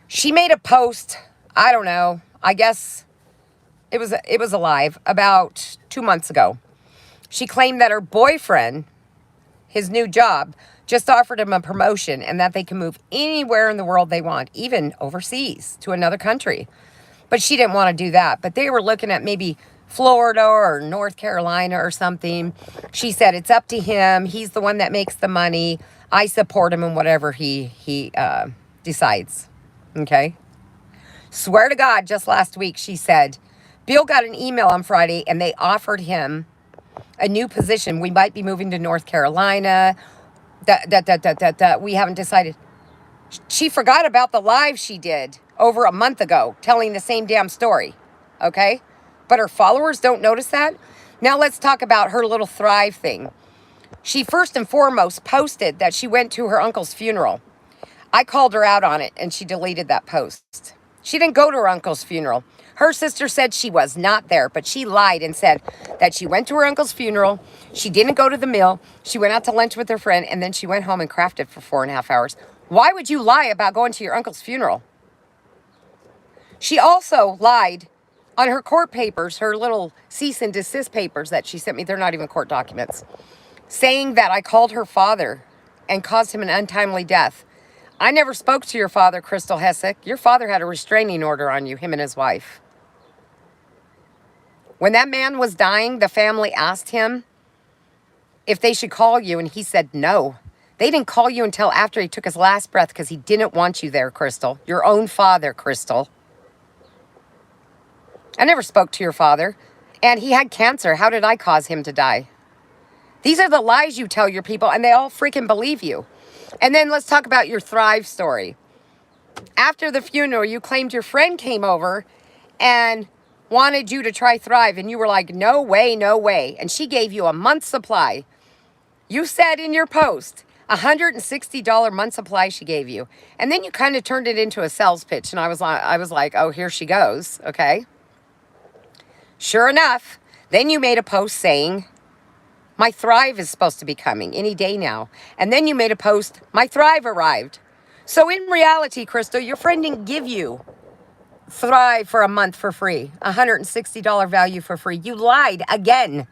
She made a post, I don't know, I guess it was alive, about 2 months ago. She claimed that her boyfriend, his new job, just offered him a promotion and that they can move anywhere in the world they want, even overseas to another country. But she didn't want to do that. But they were looking at maybe Florida or North Carolina or something. She said, it's up to him. He's the one that makes the money. I support him in whatever he decides. Okay? Swear to God, just last week, she said, Bill got an email on Friday and they offered him a new position. We might be moving to North Carolina. We haven't decided. She forgot about the live she did over a month ago, telling the same damn story. Okay? But her followers don't notice that. Now let's talk about her little Thrive thing. She first and foremost posted that she went to her uncle's funeral. I called her out on it and she deleted that post. She didn't go to her uncle's funeral. Her sister said she was not there, but she lied and said that she went to her uncle's funeral. She didn't go to the mill. She went out to lunch with her friend, and then she went home and crafted for 4.5 hours. Why would you lie about going to your uncle's funeral? She also lied on her court papers, her little cease and desist papers that she sent me. They're not even court documents. Saying that I called her father and caused him an untimely death. I never spoke to your father, Crystal Hessick. Your father had a restraining order on you, him and his wife. When that man was dying, the family asked him if they should call you, and he said no. They didn't call you until after he took his last breath because he didn't want you there, Crystal. Your own father, Crystal. I never spoke to your father, and he had cancer. How did I cause him to die? These are the lies you tell your people, and they all freaking believe you. And then let's talk about your Thrive story. After the funeral, you claimed your friend came over and wanted you to try Thrive, and you were like, no way, no way. And she gave you a month's supply. You said in your post, $160 month supply she gave you. And then you kind of turned it into a sales pitch, and I was like, oh, here she goes, okay? Sure enough, then you made a post saying, my Thrive is supposed to be coming any day now. And then you made a post, my Thrive arrived. So in reality, Crystal, your friend didn't give you Thrive for a month for free, $160 value for free. You lied again.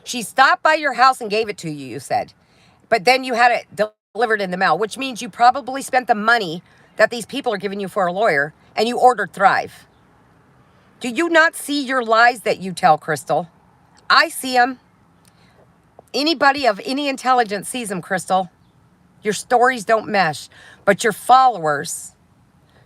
She stopped by your house and gave it to you, you said. But then you had it delivered in the mail, which means you probably spent the money that these people are giving you for a lawyer and you ordered Thrive. Do you not see your lies that you tell, Crystal? I see them. Anybody of any intelligence sees them, Crystal. Your stories don't mesh, but your followers,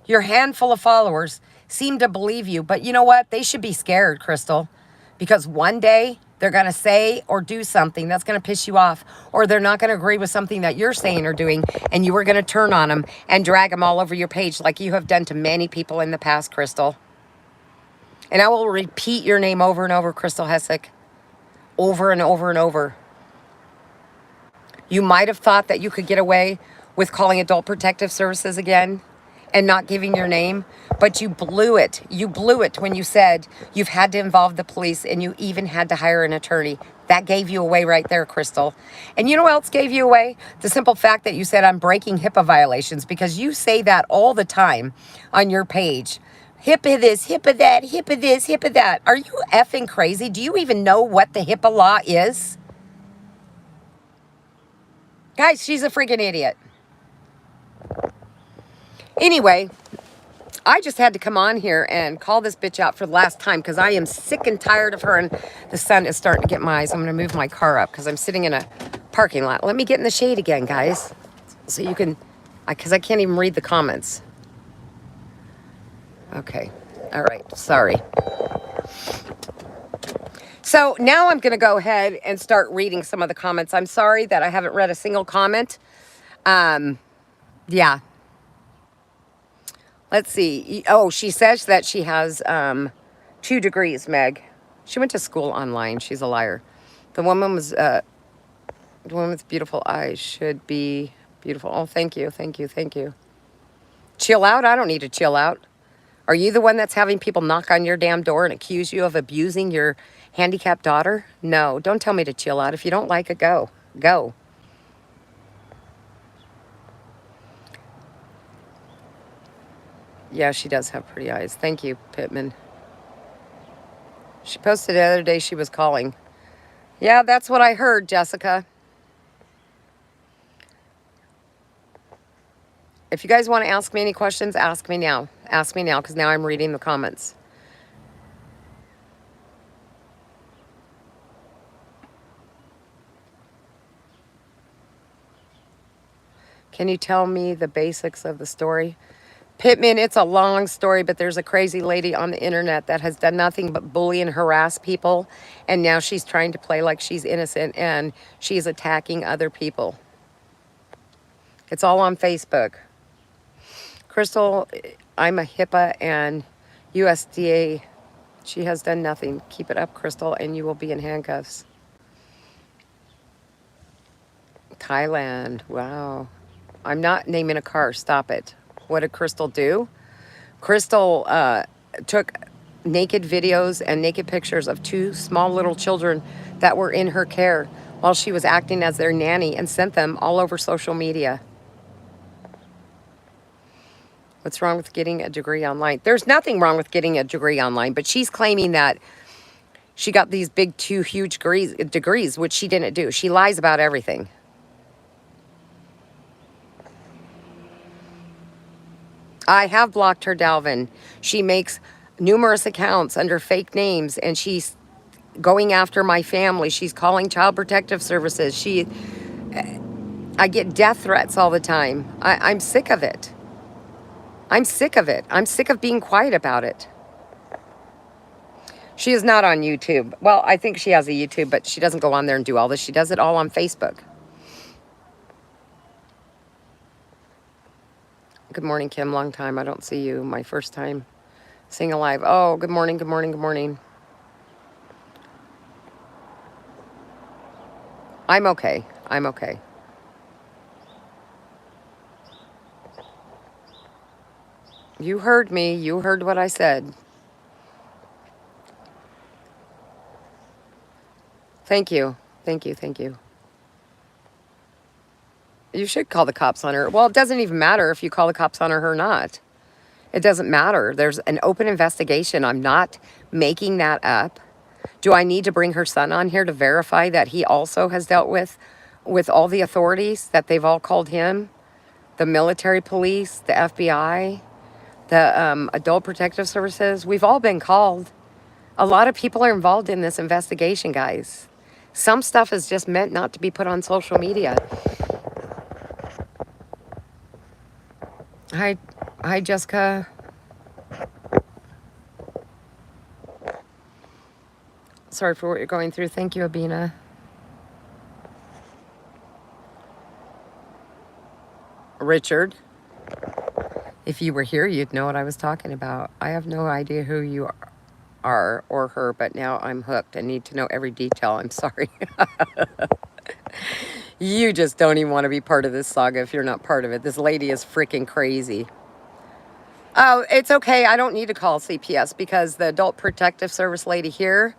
your handful of followers, seem to believe you. But you know what? They should be scared, Crystal, because one day they're going to say or do something that's going to piss you off, or they're not going to agree with something that you're saying or doing, and you are going to turn on them and drag them all over your page like you have done to many people in the past, Crystal. And I will repeat your name over and over, Crystal Hessick, over and over and over. You might have thought that you could get away with calling Adult Protective Services again and not giving your name, but you blew it. You blew it when you said you've had to involve the police and you even had to hire an attorney. That gave you away right there, Crystal. And you know what else gave you away? The simple fact that you said I'm breaking HIPAA violations, because you say that all the time on your page. HIPAA this, HIPAA that, HIPAA this, HIPAA that. Are you effing crazy? Do you even know what the HIPAA law is? Guys, she's a freaking idiot. Anyway, I just had to come on here and call this bitch out for the last time because I am sick and tired of her, and the sun is starting to get my eyes. I'm going to move my car up because I'm sitting in a parking lot. Let me get in the shade again, guys, so you can, because I can't even read the comments. Okay. All right. Sorry. So now I'm going to go ahead and start reading some of the comments. I'm sorry that I haven't read a single comment. Yeah. Let's see. Oh, she says that she has 2 degrees, Meg. She went to school online. She's a liar. The woman with beautiful eyes should be beautiful. Oh, thank you. Thank you. Thank you. Chill out? I don't need to chill out. Are you the one that's having people knock on your damn door and accuse you of abusing your handicapped daughter? No, don't tell me to chill out. If you don't like it, go. Go. Yeah, she does have pretty eyes. Thank you, Pittman. She posted the other day she was calling. Yeah, that's what I heard, Jessica. If you guys want to ask me any questions, ask me now. Ask me now, because now I'm reading the comments. Can you tell me the basics of the story? Pittman, it's a long story, but there's a crazy lady on the internet that has done nothing but bully and harass people, and now she's trying to play like she's innocent, and she's attacking other people. It's all on Facebook. Crystal, I'm a HIPAA and USDA. She has done nothing. Keep it up, Crystal, and you will be in handcuffs. Thailand, wow. I'm not naming a car. Stop it. What did Crystal do? Crystal took naked videos and naked pictures of 2 small little children that were in her care while she was acting as their nanny and sent them all over social media. What's wrong with getting a degree online? There's nothing wrong with getting a degree online, but she's claiming that she got these big 2 huge degrees, which she didn't do. She lies about everything. I have blocked her, Dalvin. She makes numerous accounts under fake names, and she's going after my family. She's calling Child Protective Services. I get death threats all the time. I'm sick of it. I'm sick of it. I'm sick of being quiet about it. She is not on YouTube. Well, I think she has a YouTube, but she doesn't go on there and do all this. She does it all on Facebook. Good morning, Kim. Long time. I don't see you. My first time seeing a live. Oh, good morning, good morning, good morning. I'm okay. I'm okay. You heard me. You heard what I said. Thank you. Thank you. Thank you. You should call the cops on her. Well, it doesn't even matter if you call the cops on her or not. It doesn't matter. There's an open investigation. I'm not making that up. Do I need to bring her son on here to verify that he also has dealt with all the authorities, that they've all called him? The military police, the FBI, the Adult Protective Services. We've all been called. A lot of people are involved in this investigation, guys. Some stuff is just meant not to be put on social media. Hi, Jessica. Sorry for what you're going through. Thank you, Abina. Richard, if you were here, you'd know what I was talking about. I have no idea who you are or her, but now I'm hooked. I need to know every detail. I'm sorry. You just don't even want to be part of this saga if you're not part of it. This lady is freaking crazy. Oh, it's okay. I don't need to call CPS because the Adult Protective Service lady here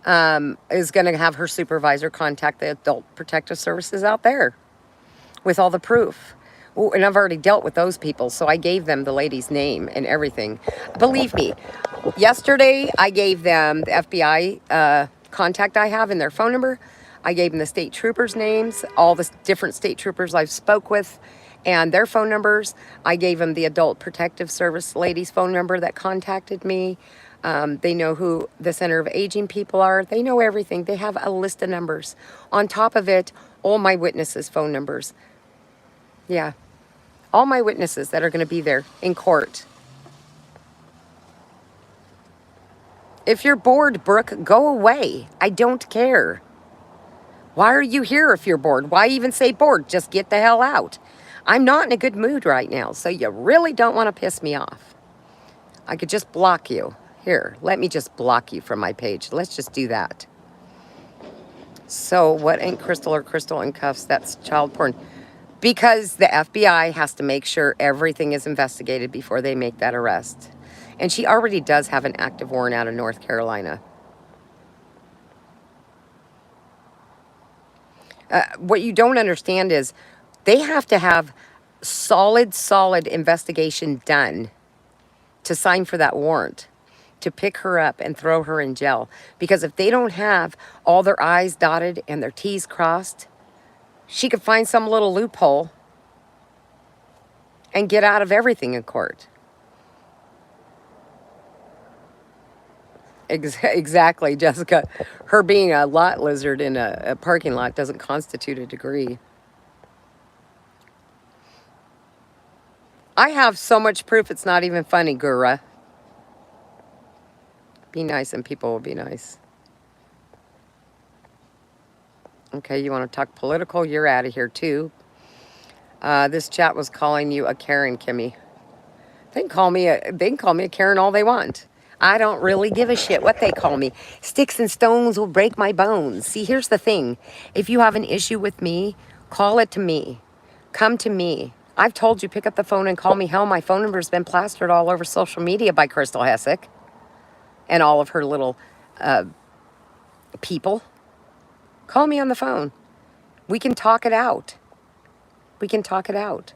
is going to have her supervisor contact the Adult Protective Services out there with all the proof. Ooh, and I've already dealt with those people, so I gave them the lady's name and everything. Believe me, yesterday I gave them the FBI contact I have and their phone number. I gave them the state troopers' names, all the different state troopers I've spoke with, and their phone numbers. I gave them the Adult Protective Service lady's phone number that contacted me. They know who the Center of Aging people are. They know everything. They have a list of numbers. On top of it, all my witnesses' phone numbers. Yeah. All my witnesses that are going to be there in court. If you're bored, Brooke, go away. I don't care. Why are you here if you're bored? Why even say bored? Just get the hell out. I'm not in a good mood right now, so you really don't want to piss me off. I could just block you. Here, let me just block you from my page. Let's just do that. So what ain't Crystal or Crystal in cuffs? That's child porn. Because the FBI has to make sure everything is investigated before they make that arrest. And she already does have an active warrant out of North Carolina. What you don't understand is they have to have solid investigation done to sign for that warrant, to pick her up and throw her in jail. Because if they don't have all their I's dotted and their T's crossed, she could find some little loophole and get out of everything in court. Exactly, Jessica. Her being a lot lizard in a parking lot doesn't constitute a degree. I have so much proof it's not even funny, Gura. Be nice and people will be nice. Okay, you want to talk political? You're out of here too. This chat was calling you a Karen, Kimmy. They can call me a Karen all they want. I don't really give a shit what they call me. Sticks and stones will break my bones. See, here's the thing. If you have an issue with me, call it to me. Come to me. I've told you, pick up the phone and call me. Hell, my phone number's been plastered all over social media by Crystal Hessick and all of her little people. Call me on the phone. We can talk it out. We can talk it out.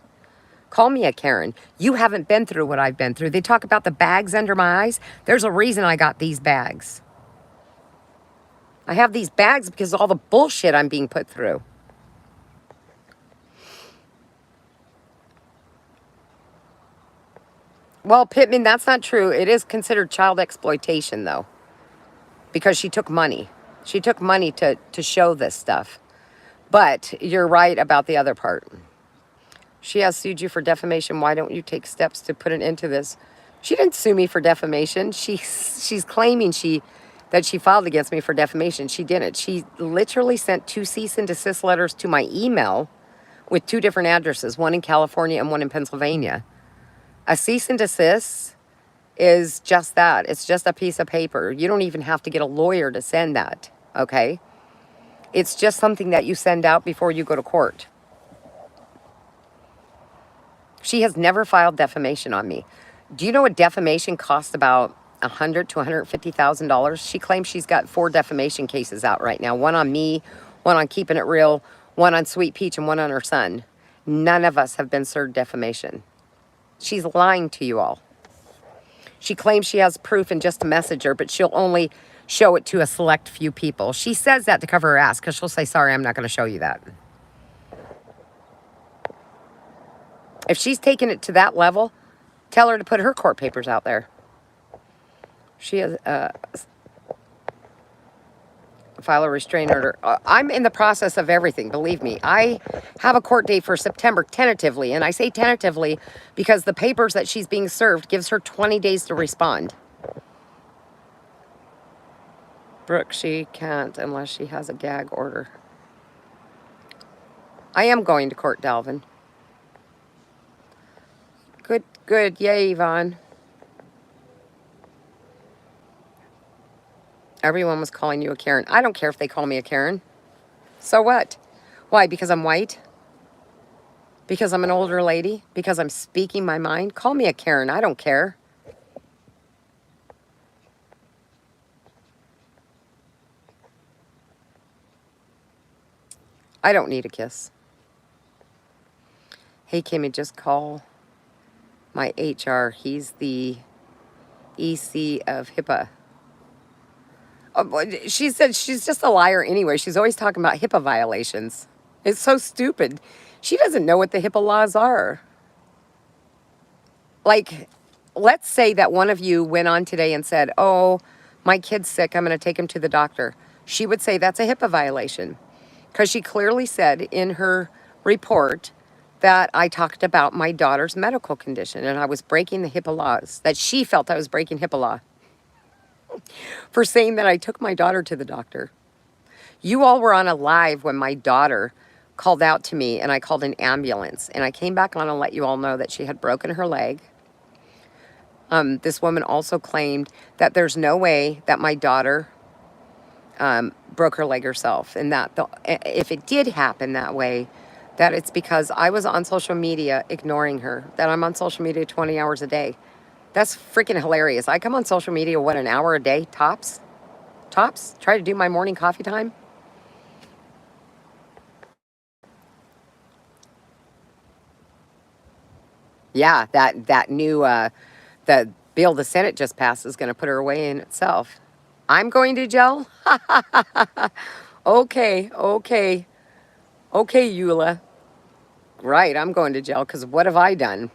Call me a Karen. You haven't been through what I've been through. They talk about the bags under my eyes. There's a reason I got these bags. I have these bags because of all the bullshit I'm being put through. Well, Pittman, that's not true. It is considered child exploitation, though, because she took money. She took money to show this stuff. But you're right about the other part. She has sued you for defamation. Why don't you take steps to put an end to this? She didn't sue me for defamation. She's claiming that she filed against me for defamation. She didn't. She literally sent 2 cease and desist letters to my email with 2 different addresses, one in California and one in Pennsylvania. A cease and desist is just that. It's just a piece of paper. You don't even have to get a lawyer to send that, okay? It's just something that you send out before you go to court. She has never filed defamation on me. Do you know what defamation costs about $100,000 to $150,000. She claims she's got 4 defamation cases out right now. One on me, one on Keeping It Real, one on Sweet Peach, and one on her son. None of us have been served defamation. She's lying to you all. She claims she has proof in just a messenger, but she'll only show it to a select few people. She says that to cover her ass, because she'll say, sorry, I'm not going to show you that. If she's taken it to that level, tell her to put her court papers out there. She has file a restraining order. I'm in the process of everything, believe me. I have a court date for September, tentatively, and I say tentatively because the papers that she's being served gives her 20 days to respond. Brooke, she can't unless she has a gag order. I am going to court, Dalvin. Good, good. Yay, Yvonne. Everyone was calling you a Karen. I don't care if they call me a Karen. So what? Why? Because I'm white? Because I'm an older lady? Because I'm speaking my mind? Call me a Karen. I don't care. I don't need a kiss. Hey, Kimmy, just call my HR. He's the EC of HIPAA. She said she's just a liar anyway. She's always talking about HIPAA violations. It's so stupid. She doesn't know what the HIPAA laws are. Like, let's say that one of you went on today and said, oh, my kid's sick, I'm going to take him to the doctor. She would say that's a HIPAA violation. Because she clearly said in her report that I talked about my daughter's medical condition and I was breaking the HIPAA laws, that she felt I was breaking HIPAA law for saying that I took my daughter to the doctor. You all were on a live when my daughter called out to me and I called an ambulance. And I came back on and let you all know that she had broken her leg. This woman also claimed that there's no way that my daughter broke her leg herself. And that if it did happen that way, that it's because I was on social media ignoring her. That I'm on social media 20 hours a day. That's freaking hilarious. I come on social media, what, an hour a day, tops? Tops? Try to do my morning coffee time? Yeah, that new, the bill the Senate just passed is going to put her away in itself. I'm going to jail? Okay, okay. Okay, Eula. Right, I'm going to jail because what have I done?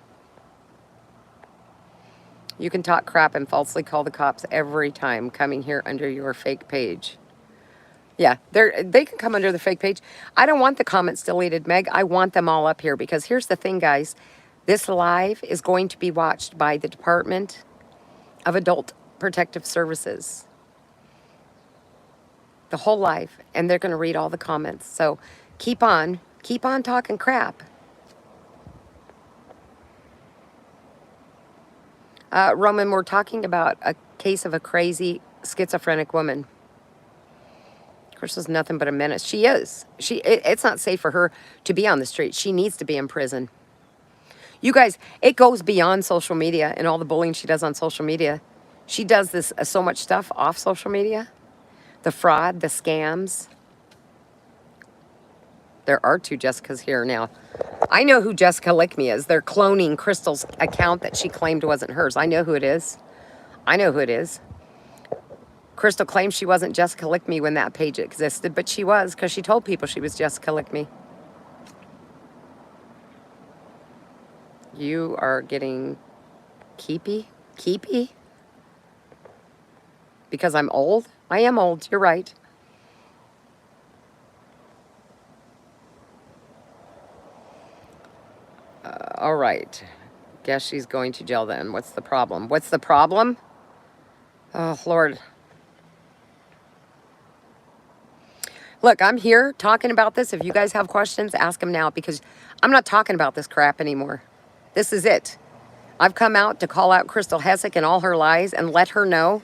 You can talk crap and falsely call the cops every time coming here under your fake page. Yeah, they can come under the fake page. I don't want the comments deleted, Meg. I want them all up here because here's the thing, guys. This live is going to be watched by the Department of Adult Protective Services. The whole live. And they're going to read all the comments. So keep on talking crap. Roman, we're talking about a case of a crazy schizophrenic woman. Crystal's nothing but a menace. She is. It's not safe for her to be on the street. She needs to be in prison. You guys, it goes beyond social media and all the bullying she does on social media. She does this so much stuff off social media. The fraud, the scams. There are 2 Jessicas here now. I know who Jessica Lickme is. They're cloning Crystal's account that she claimed wasn't hers. I know who it is. I know who it is. Crystal claims she wasn't Jessica Lickme when that page existed, but she was because she told people she was Jessica Lickme. You are getting keepy? Keepy? Because I'm old? I am old. You're right. All right. Guess she's going to jail then. What's the problem? What's the problem? Oh, Lord. Look, I'm here talking about this. If you guys have questions, ask them now because I'm not talking about this crap anymore. This is it. I've come out to call out Crystal Hessick and all her lies and let her know.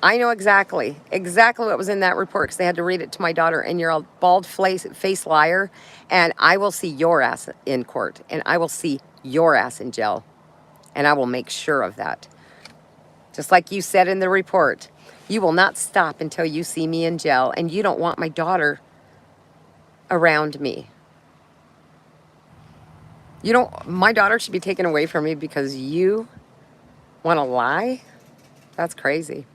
I know exactly what was in that report because they had to read it to my daughter. And you're a bald-faced liar. And I will see your ass in court. And I will see your ass in jail. And I will make sure of that. Just like you said in the report, you will not stop until you see me in jail, and you don't want my daughter around me. You don't, my daughter should be taken away from me because you want to lie? That's crazy.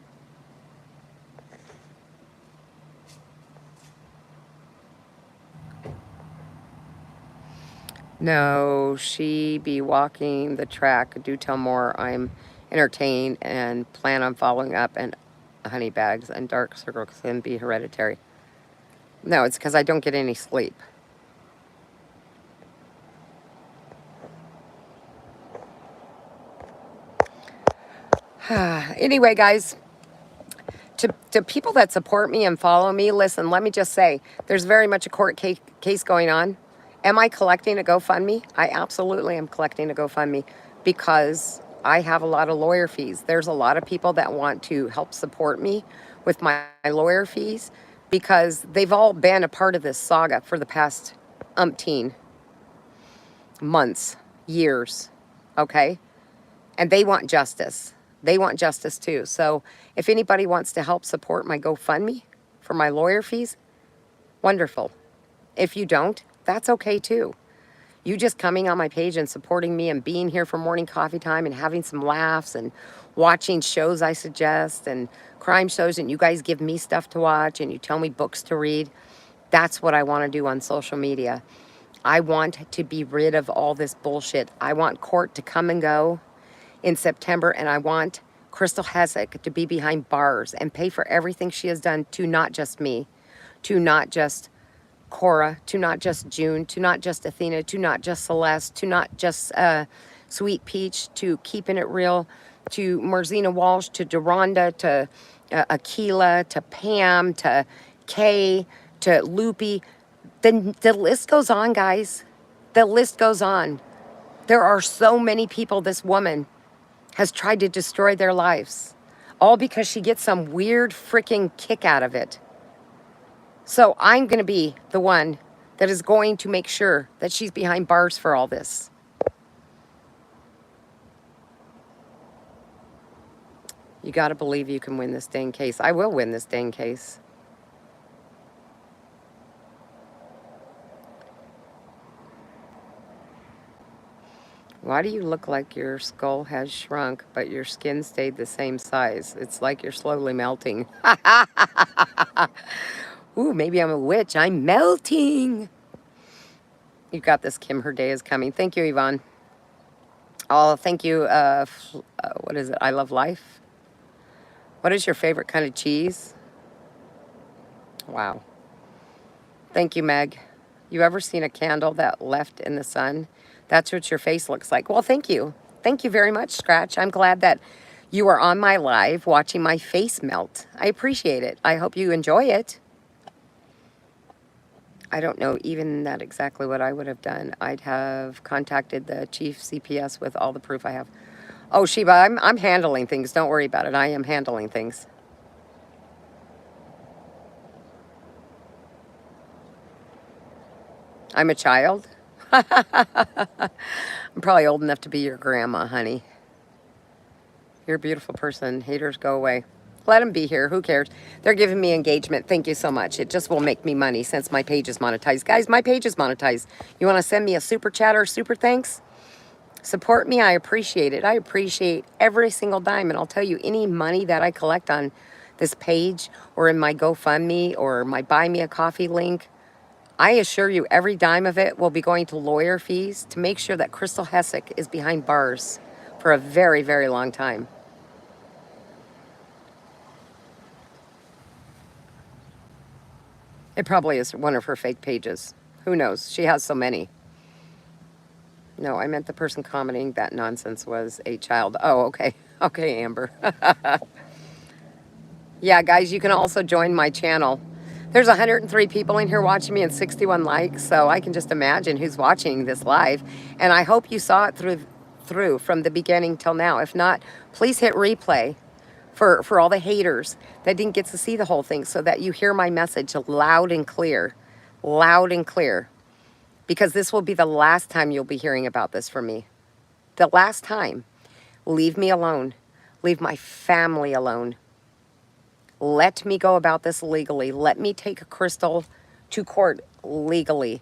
No, she be walking the track. Do tell more. I'm entertained and plan on following up, and honey bags and dark circles can be hereditary. No, it's because I don't get any sleep. Anyway, guys, to people that support me and follow me, listen, let me just say, there's very much a court case going on. Am I collecting a GoFundMe? I absolutely am collecting a GoFundMe because I have a lot of lawyer fees. There's a lot of people that want to help support me with my lawyer fees because they've all been a part of this saga for the past umpteen months, years, okay? And they want justice. They want justice too. So if anybody wants to help support my GoFundMe for my lawyer fees, wonderful. If you don't, that's okay too. You just coming on my page and supporting me and being here for morning coffee time and having some laughs and watching shows I suggest and crime shows, and you guys give me stuff to watch and you tell me books to read. That's what I want to do on social media. I want to be rid of all this bullshit. I want court to come and go in September, and I want Crystal Hessek to be behind bars and pay for everything she has done to not just me, to not just Cora, to not just June, to not just Athena, to not just Celeste, to not just Sweet Peach, to Keeping It Real, to Marzina Walsh, to Deronda, to Akila, to Pam, to Kay, to Loopy. The list goes on, guys. The list goes on. There are so many people this woman has tried to destroy their lives, all because she gets some weird freaking kick out of it. So I'm going to be the one that is going to make sure that she's behind bars for all this. You got to believe you can win this dang case. I will win this dang case. Why do you look like your skull has shrunk, but your skin stayed the same size? It's like you're slowly melting. Ooh, maybe I'm a witch. I'm melting. You got this, Kim. Her day is coming. Thank you, Yvonne. Oh, thank you. What is it? I love life. What is your favorite kind of cheese? Wow. Thank you, Meg. You ever seen a candle that left in the sun? That's what your face looks like. Well, thank you. Thank you very much, Scratch. I'm glad that you are on my live watching my face melt. I appreciate it. I hope you enjoy it. I don't know even that exactly what I would have done. I'd have contacted the chief CPS with all the proof I have. Oh, Sheba, I'm handling things. Don't worry about it. I am handling things. I'm a child. I'm probably old enough to be your grandma, honey. You're a beautiful person. Haters, go away. Let them be here. Who cares? They're giving me engagement. Thank you so much. It just will make me money since my page is monetized. Guys, my page is monetized. You want to send me a super chat or super thanks? Support me. I appreciate it. I appreciate every single dime. And I'll tell you, any money that I collect on this page or in my GoFundMe or my Buy Me a Coffee link, I assure you every dime of it will be going to lawyer fees to make sure that Crystal Hessek is behind bars for a very, very long time. It probably is one of her fake pages. Who knows? She has so many. No, I meant the person commenting that nonsense was a child. Oh, okay. Okay, Amber. Yeah, guys, you can also join my channel. There's 103 people in here watching me and 61 likes, so I can just imagine who's watching this live. And I hope you saw it through from the beginning till now. If not, please hit replay for all the haters that didn't get to see the whole thing so that you hear my message loud and clear. Loud and clear. Because this will be the last time you'll be hearing about this from me. The last time. Leave me alone. Leave my family alone. Let me go about this legally. Let me take Crystal to court legally,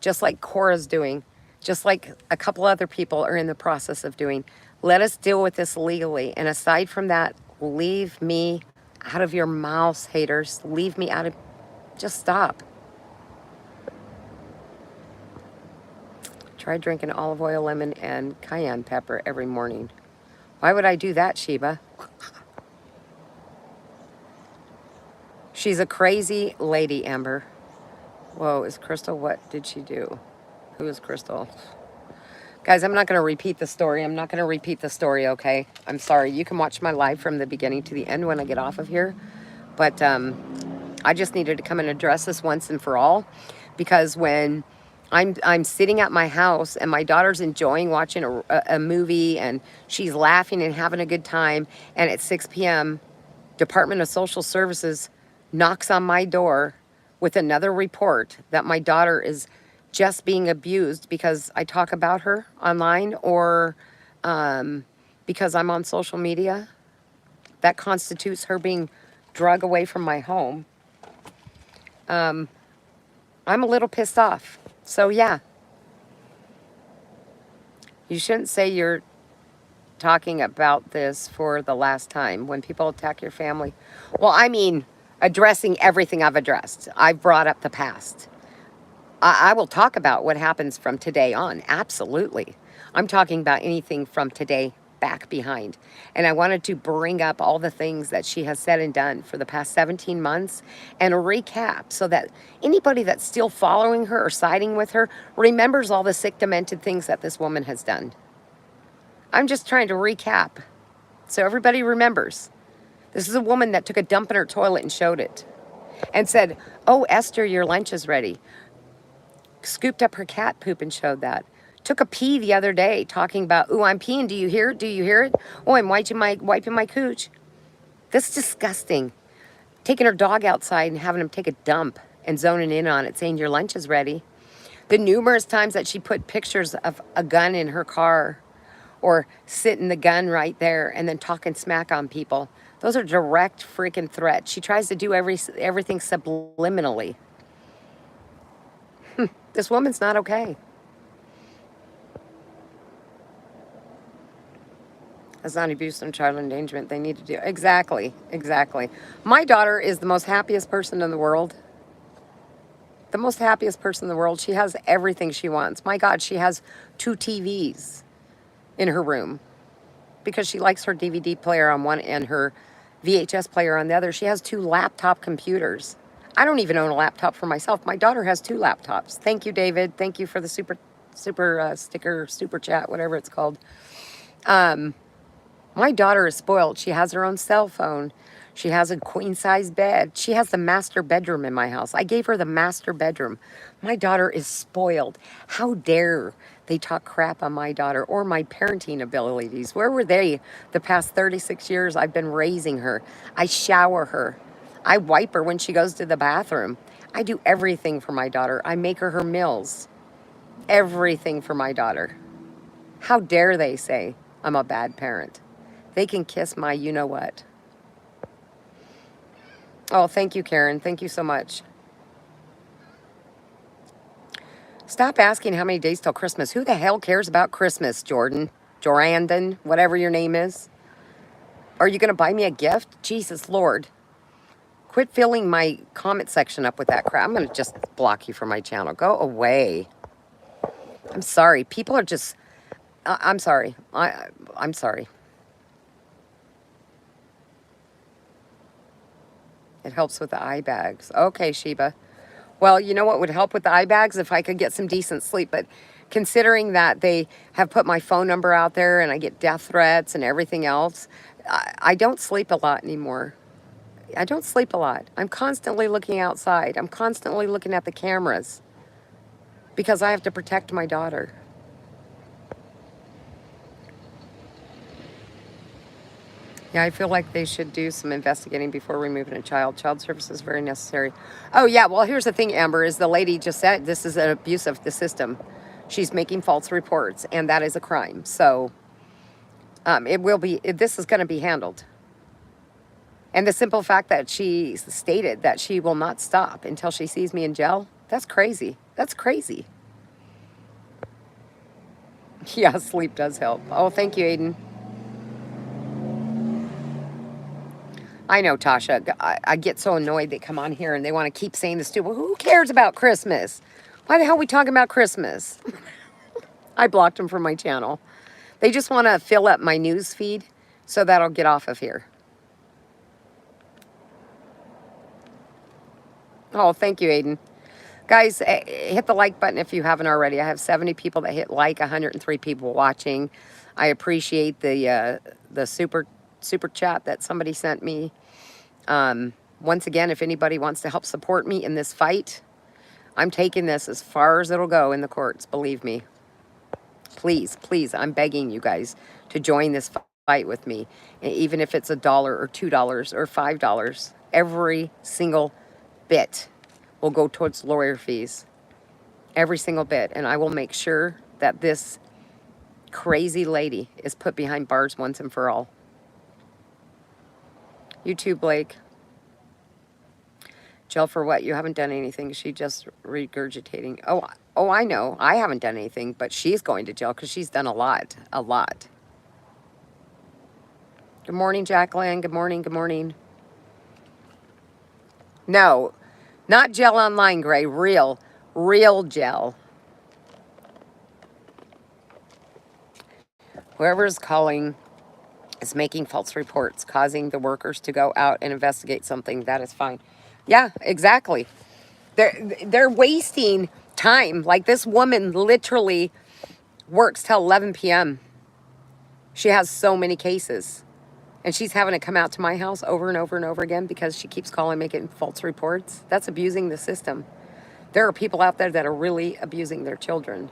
just like Cora's doing, just like a couple other people are in the process of doing. Let us deal with this legally. And aside from that, leave me out of your mouths, haters. Leave me out of, just stop. Try drinking olive oil, lemon, and cayenne pepper every morning. Why would I do that, Sheba? She's a crazy lady, Amber. Whoa, is Crystal, what did she do? Who is Crystal? Guys, I'm not going to repeat the story. I'm not going to repeat the story, okay? I'm sorry. You can watch my live from the beginning to the end when I get off of here. But I just needed to come and address this once and for all. Because when I'm sitting at my house and my daughter's enjoying watching a movie and she's laughing and having a good time, and at 6 p.m., Department of Social Services knocks on my door with another report that my daughter is just being abused because I talk about her online or because I'm on social media. That constitutes her being drug away from my home. I'm a little pissed off. So yeah, you shouldn't say you're talking about this for the last time when people attack your family. Well, I mean, addressing everything I've addressed. I've brought up the past. I will talk about what happens from today on. Absolutely. I'm talking about anything from today back behind. And I wanted to bring up all the things that she has said and done for the past 17 months and a recap so that anybody that's still following her or siding with her remembers all the sick, demented things that this woman has done. I'm just trying to recap so everybody remembers. This is a woman that took a dump in her toilet and showed it and said, "Oh, Esther, your lunch is ready." Scooped up her cat poop and showed that. Took a pee the other day talking about, "Ooh, I'm peeing. Do you hear it? Do you hear it? Oh, I'm wiping my cooch." That's disgusting. Taking her dog outside and having him take a dump and zoning in on it, saying your lunch is ready. The numerous times that she put pictures of a gun in her car or sitting the gun right there and then talking smack on people. Those are direct freaking threats. She tries to do everything subliminally. This woman's not okay. That's not abuse and child endangerment. They need to do exactly. My daughter is the most happiest person in the world. The most happiest person in the world. She has everything she wants. My God, she has 2 TVs in her room because she likes her DVD player on one and her VHS player on the other. She has 2 laptop computers. I don't even own a laptop for myself. My daughter has 2 laptops. Thank you, David. Thank you for the super sticker, super chat, whatever it's called. My daughter is spoiled. She has her own cell phone. She has a queen-size bed. She has the master bedroom in my house. I gave her the master bedroom. My daughter is spoiled. How dare they talk crap on my daughter or my parenting abilities? Where were they the past 36 years I've been raising her? I shower her. I wipe her when she goes to the bathroom. I do everything for my daughter. I make her meals. Everything for my daughter. How dare they say I'm a bad parent? They can kiss my you-know-what. Oh, thank you, Karen. Thank you so much. Stop asking how many days till Christmas. Who the hell cares about Christmas, Jordan? Jorandon, whatever your name is. Are you going to buy me a gift? Jesus Lord. Quit filling my comment section up with that crap. I'm going to just block you from my channel. Go away. I'm sorry. People are just... I'm sorry. I'm sorry. It helps with the eye bags. Okay, Sheba. Well, you know what would help with the eye bags? If I could get some decent sleep. But considering that they have put my phone number out there and I get death threats and everything else, I don't sleep a lot anymore. I don't sleep a lot. I'm constantly looking outside. I'm constantly looking at the cameras because I have to protect my daughter. Yeah, I feel like they should do some investigating before removing a child. Child service is very necessary. Oh, yeah. Well, here's the thing, Amber, is the lady just said this is an abuse of the system. She's making false reports, and that is a crime. So This is going to be handled. And the simple fact that she stated that she will not stop until she sees me in jail, that's crazy. That's crazy. Yeah, sleep does help. Oh, thank you, Aiden. I know, Tasha. I get so annoyed they come on here and they want to keep saying this too. Well, who cares about Christmas? Why the hell are we talking about Christmas? I blocked them from my channel. They just want to fill up my news feed so that I'll get off of here. Oh, thank you, Aiden. Guys, hit the like button if you haven't already. I have 70 people that hit like, 103 people watching. I appreciate the super chat that somebody sent me. Once again, if anybody wants to help support me in this fight, I'm taking this as far as it'll go in the courts, believe me. Please, please, I'm begging you guys to join this fight with me. Even if it's $1 or $2 or $5, every single bit will go towards lawyer fees. Every single bit. And I will make sure that this crazy lady is put behind bars once and for all. You too, Blake. Jail for what? You haven't done anything. She just regurgitating. Oh, I know. I haven't done anything, but she's going to jail because she's done a lot. A lot. Good morning, Jacqueline. Good morning. Good morning. No, not gel online, Gray. Real gel. Whoever's calling is making false reports, causing the workers to go out and investigate something. That is fine. Yeah, exactly. They're wasting time. Like, this woman literally works till 11 p.m. She has so many cases. And she's having to come out to my house over and over and over again because she keeps calling, making false reports. That's abusing the system. There are people out there that are really abusing their children.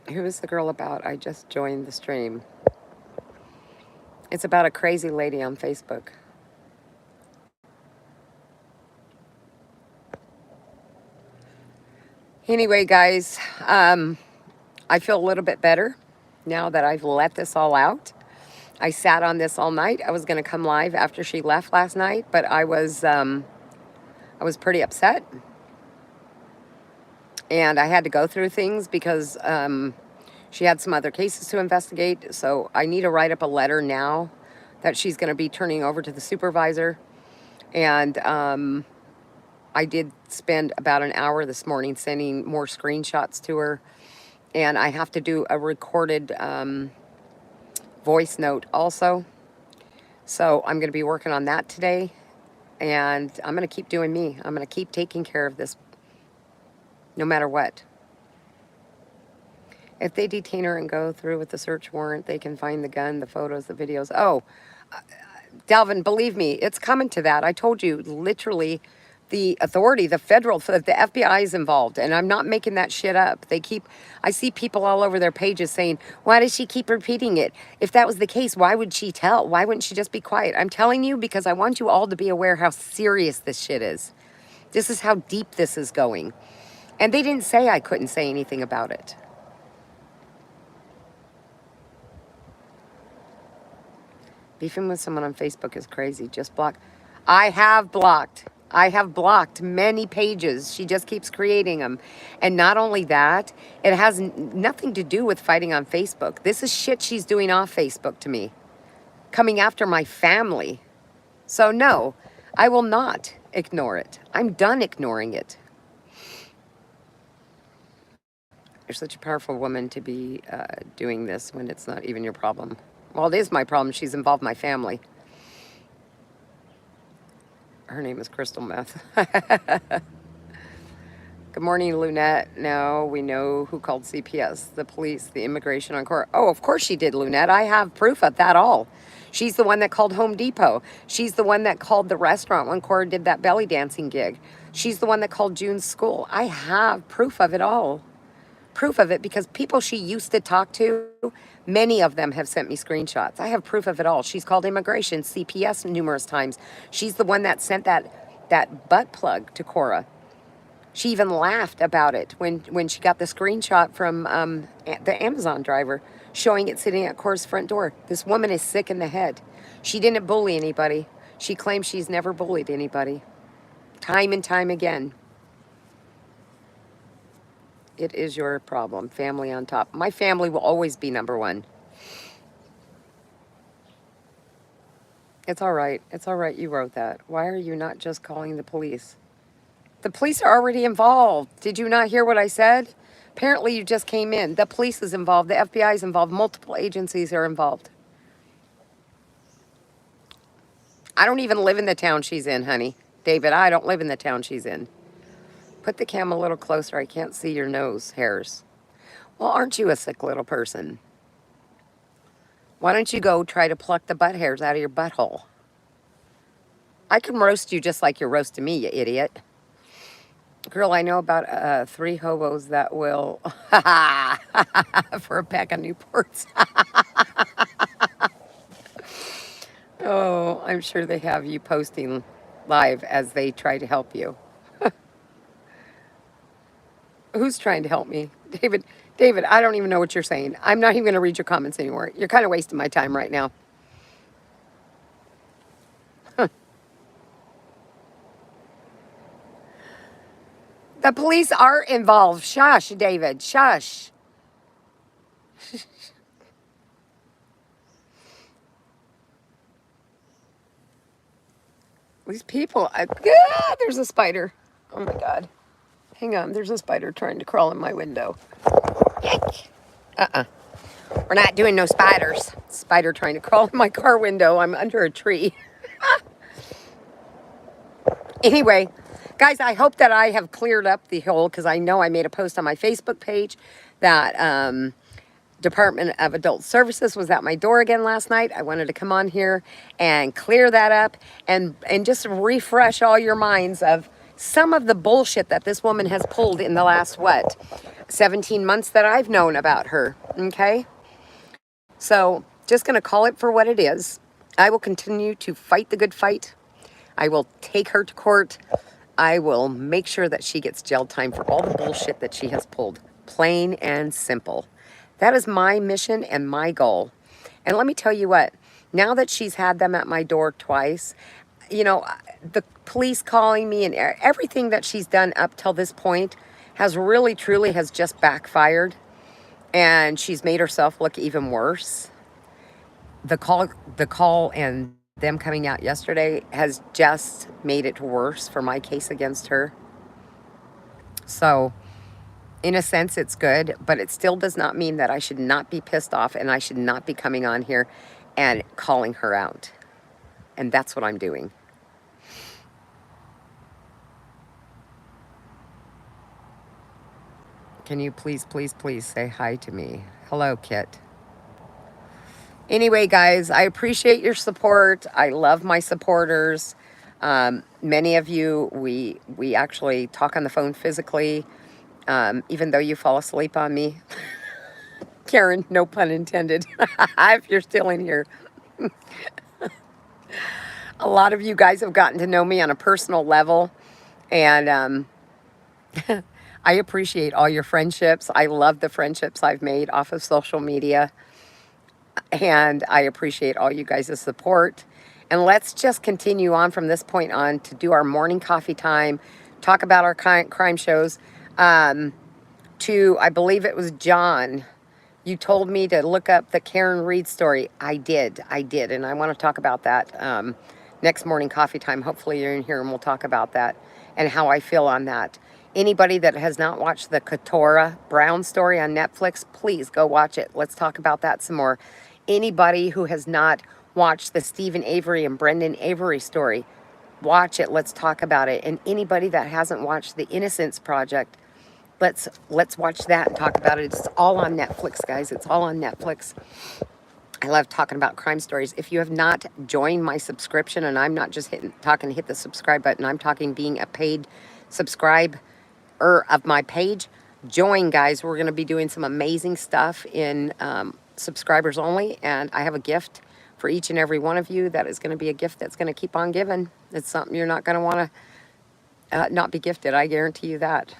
Who is the girl about? I just joined the stream. It's about a crazy lady on Facebook. Anyway, guys, I feel a little bit better now that I've let this all out. I sat on this all night. I was going to come live after she left last night, but I was pretty upset. And I had to go through things because she had some other cases to investigate. So I need to write up a letter now that she's going to be turning over to the supervisor. And I did spend about an hour this morning sending more screenshots to her. And I have to do a recorded voice note also. So I'm going to be working on that today. And I'm going to keep doing me. I'm going to keep taking care of this no matter what. If they detain her and go through with the search warrant, they can find the gun, the photos, the videos. Oh, Delvin, believe me, it's coming to that. I told you, literally, the authority, the federal, the FBI is involved, and I'm not making that shit up. I see people all over their pages saying, why does she keep repeating it? If that was the case, why would she tell? Why wouldn't she just be quiet? I'm telling you because I want you all to be aware how serious this shit is. This is how deep this is going. And they didn't say I couldn't say anything about it. Beefing with someone on Facebook is crazy. Just block. I have blocked many pages. She just keeps creating them. And not only that, it has nothing to do with fighting on Facebook. This is shit she's doing off Facebook to me. Coming after my family. So no, I will not ignore it. I'm done ignoring it. You're such a powerful woman to be doing this when it's not even your problem. Well, it is my problem. She's involved my family. Her name is Crystal Meth. Good morning, Lunette. Now we know who called CPS, the police, the immigration on court. Oh, of course she did, Lunette. I have proof of that all. She's the one that called Home Depot. She's the one that called the restaurant when Cora did that belly dancing gig. She's the one that called June's school. I have proof of it all. Proof of it because people she used to talk to, many of them have sent me screenshots. I have proof of it all. She's called immigration, CPS numerous times. She's the one that sent that butt plug to Cora. She even laughed about it when she got the screenshot from the Amazon driver showing it sitting at Cora's front door. This woman is sick in the head. She didn't bully anybody. She claims she's never bullied anybody. Time and time again. It is your problem. Family on top. My family will always be number one. It's all right. It's all right you wrote that. Why are you not just calling the police? The police are already involved. Did you not hear what I said? Apparently you just came in. The police is involved. The FBI is involved. Multiple agencies are involved. I don't even live in the town she's in, honey. David, I don't live in the town she's in. Put the cam a little closer. I can't see your nose hairs. Well, aren't you a sick little person? Why don't you go try to pluck the butt hairs out of your butthole? I can roast you just like you're roasting me, you idiot. Girl, I know about 3 hobos that will for a pack of Newports. Oh, I'm sure they have you posting live as they try to help you. Who's trying to help me? David, I don't even know what you're saying. I'm not even going to read your comments anymore. You're kind of wasting my time right now. The police are involved. Shush, David. Shush. These people. There's a spider. Oh my God. Hang on. There's a spider trying to crawl in my window. We're not doing no spiders. Spider trying to crawl in my car window. I'm under a tree. Anyway, guys, I hope that I have cleared up the whole, because I know I made a post on my Facebook page that Department of Adult Services was at my door again last night. I wanted to come on here and clear that up and just refresh all your minds of some of the bullshit that this woman has pulled in the last, 17 months that I've known about her, okay? So, just going to call it for what it is. I will continue to fight the good fight. I will take her to court. I will make sure that she gets jail time for all the bullshit that she has pulled. Plain and simple. That is my mission and my goal. And let me tell you what, now that she's had them at my door twice, you know, the police calling me and everything that she's done up till this point has really, truly has just backfired. And she's made herself look even worse. The call and them coming out yesterday has just made it worse for my case against her. So, in a sense, it's good, but it still does not mean that I should not be pissed off and I should not be coming on here and calling her out. And that's what I'm doing. Can you please say hi to me? Hello, Kit. Anyway, guys, I appreciate your support. I love my supporters. Many of you, we actually talk on the phone physically, even though you fall asleep on me. Karen, no pun intended, if you're still in here. A lot of you guys have gotten to know me on a personal level, and I appreciate all your friendships. I love the friendships I've made off of social media. And I appreciate all you guys' support. And let's just continue on from this point on to do our morning coffee time, talk about our crime shows. I believe it was John, you told me to look up the Karen Reed story. I did. And I want to talk about that next morning coffee time. Hopefully you're in here and we'll talk about that and how I feel on that. Anybody that has not watched the Keturah Brown story on Netflix, please go watch it. Let's talk about that some more. Anybody who has not watched the Stephen Avery and Brendan Avery story, watch it. Let's talk about it. And anybody that hasn't watched the Innocence Project, let's watch that and talk about it. It's all on Netflix, guys. It's all on Netflix. I love talking about crime stories. If you have not joined my subscription, and I'm not just hit the subscribe button, I'm talking being a paid subscriber of my page, join, guys. We're going to be doing some amazing stuff in subscribers only, and I have a gift for each and every one of you that is going to be a gift that's going to keep on giving. It's something you're not going to want to not be gifted. I guarantee you that.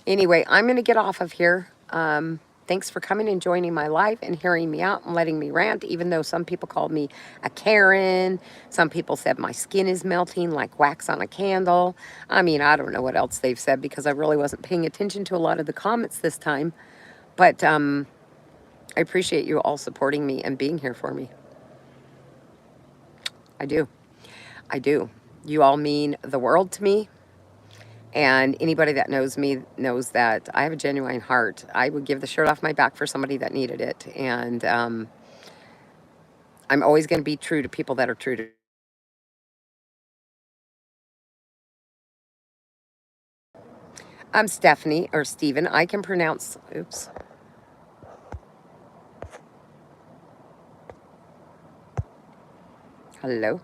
Anyway, I'm going to get off of here. Thanks for coming and joining my live and hearing me out and letting me rant, even though some people called me a Karen. Some people said my skin is melting like wax on a candle. I mean, I don't know what else they've said because I really wasn't paying attention to a lot of the comments this time. But I appreciate you all supporting me and being here for me. I do. I do. You all mean the world to me. And anybody that knows me knows that I have a genuine heart. I would give the shirt off my back for somebody that needed it. And I'm always going to be true to people that are true to. I'm Stephanie or Stephen. I can pronounce, oops. Hello.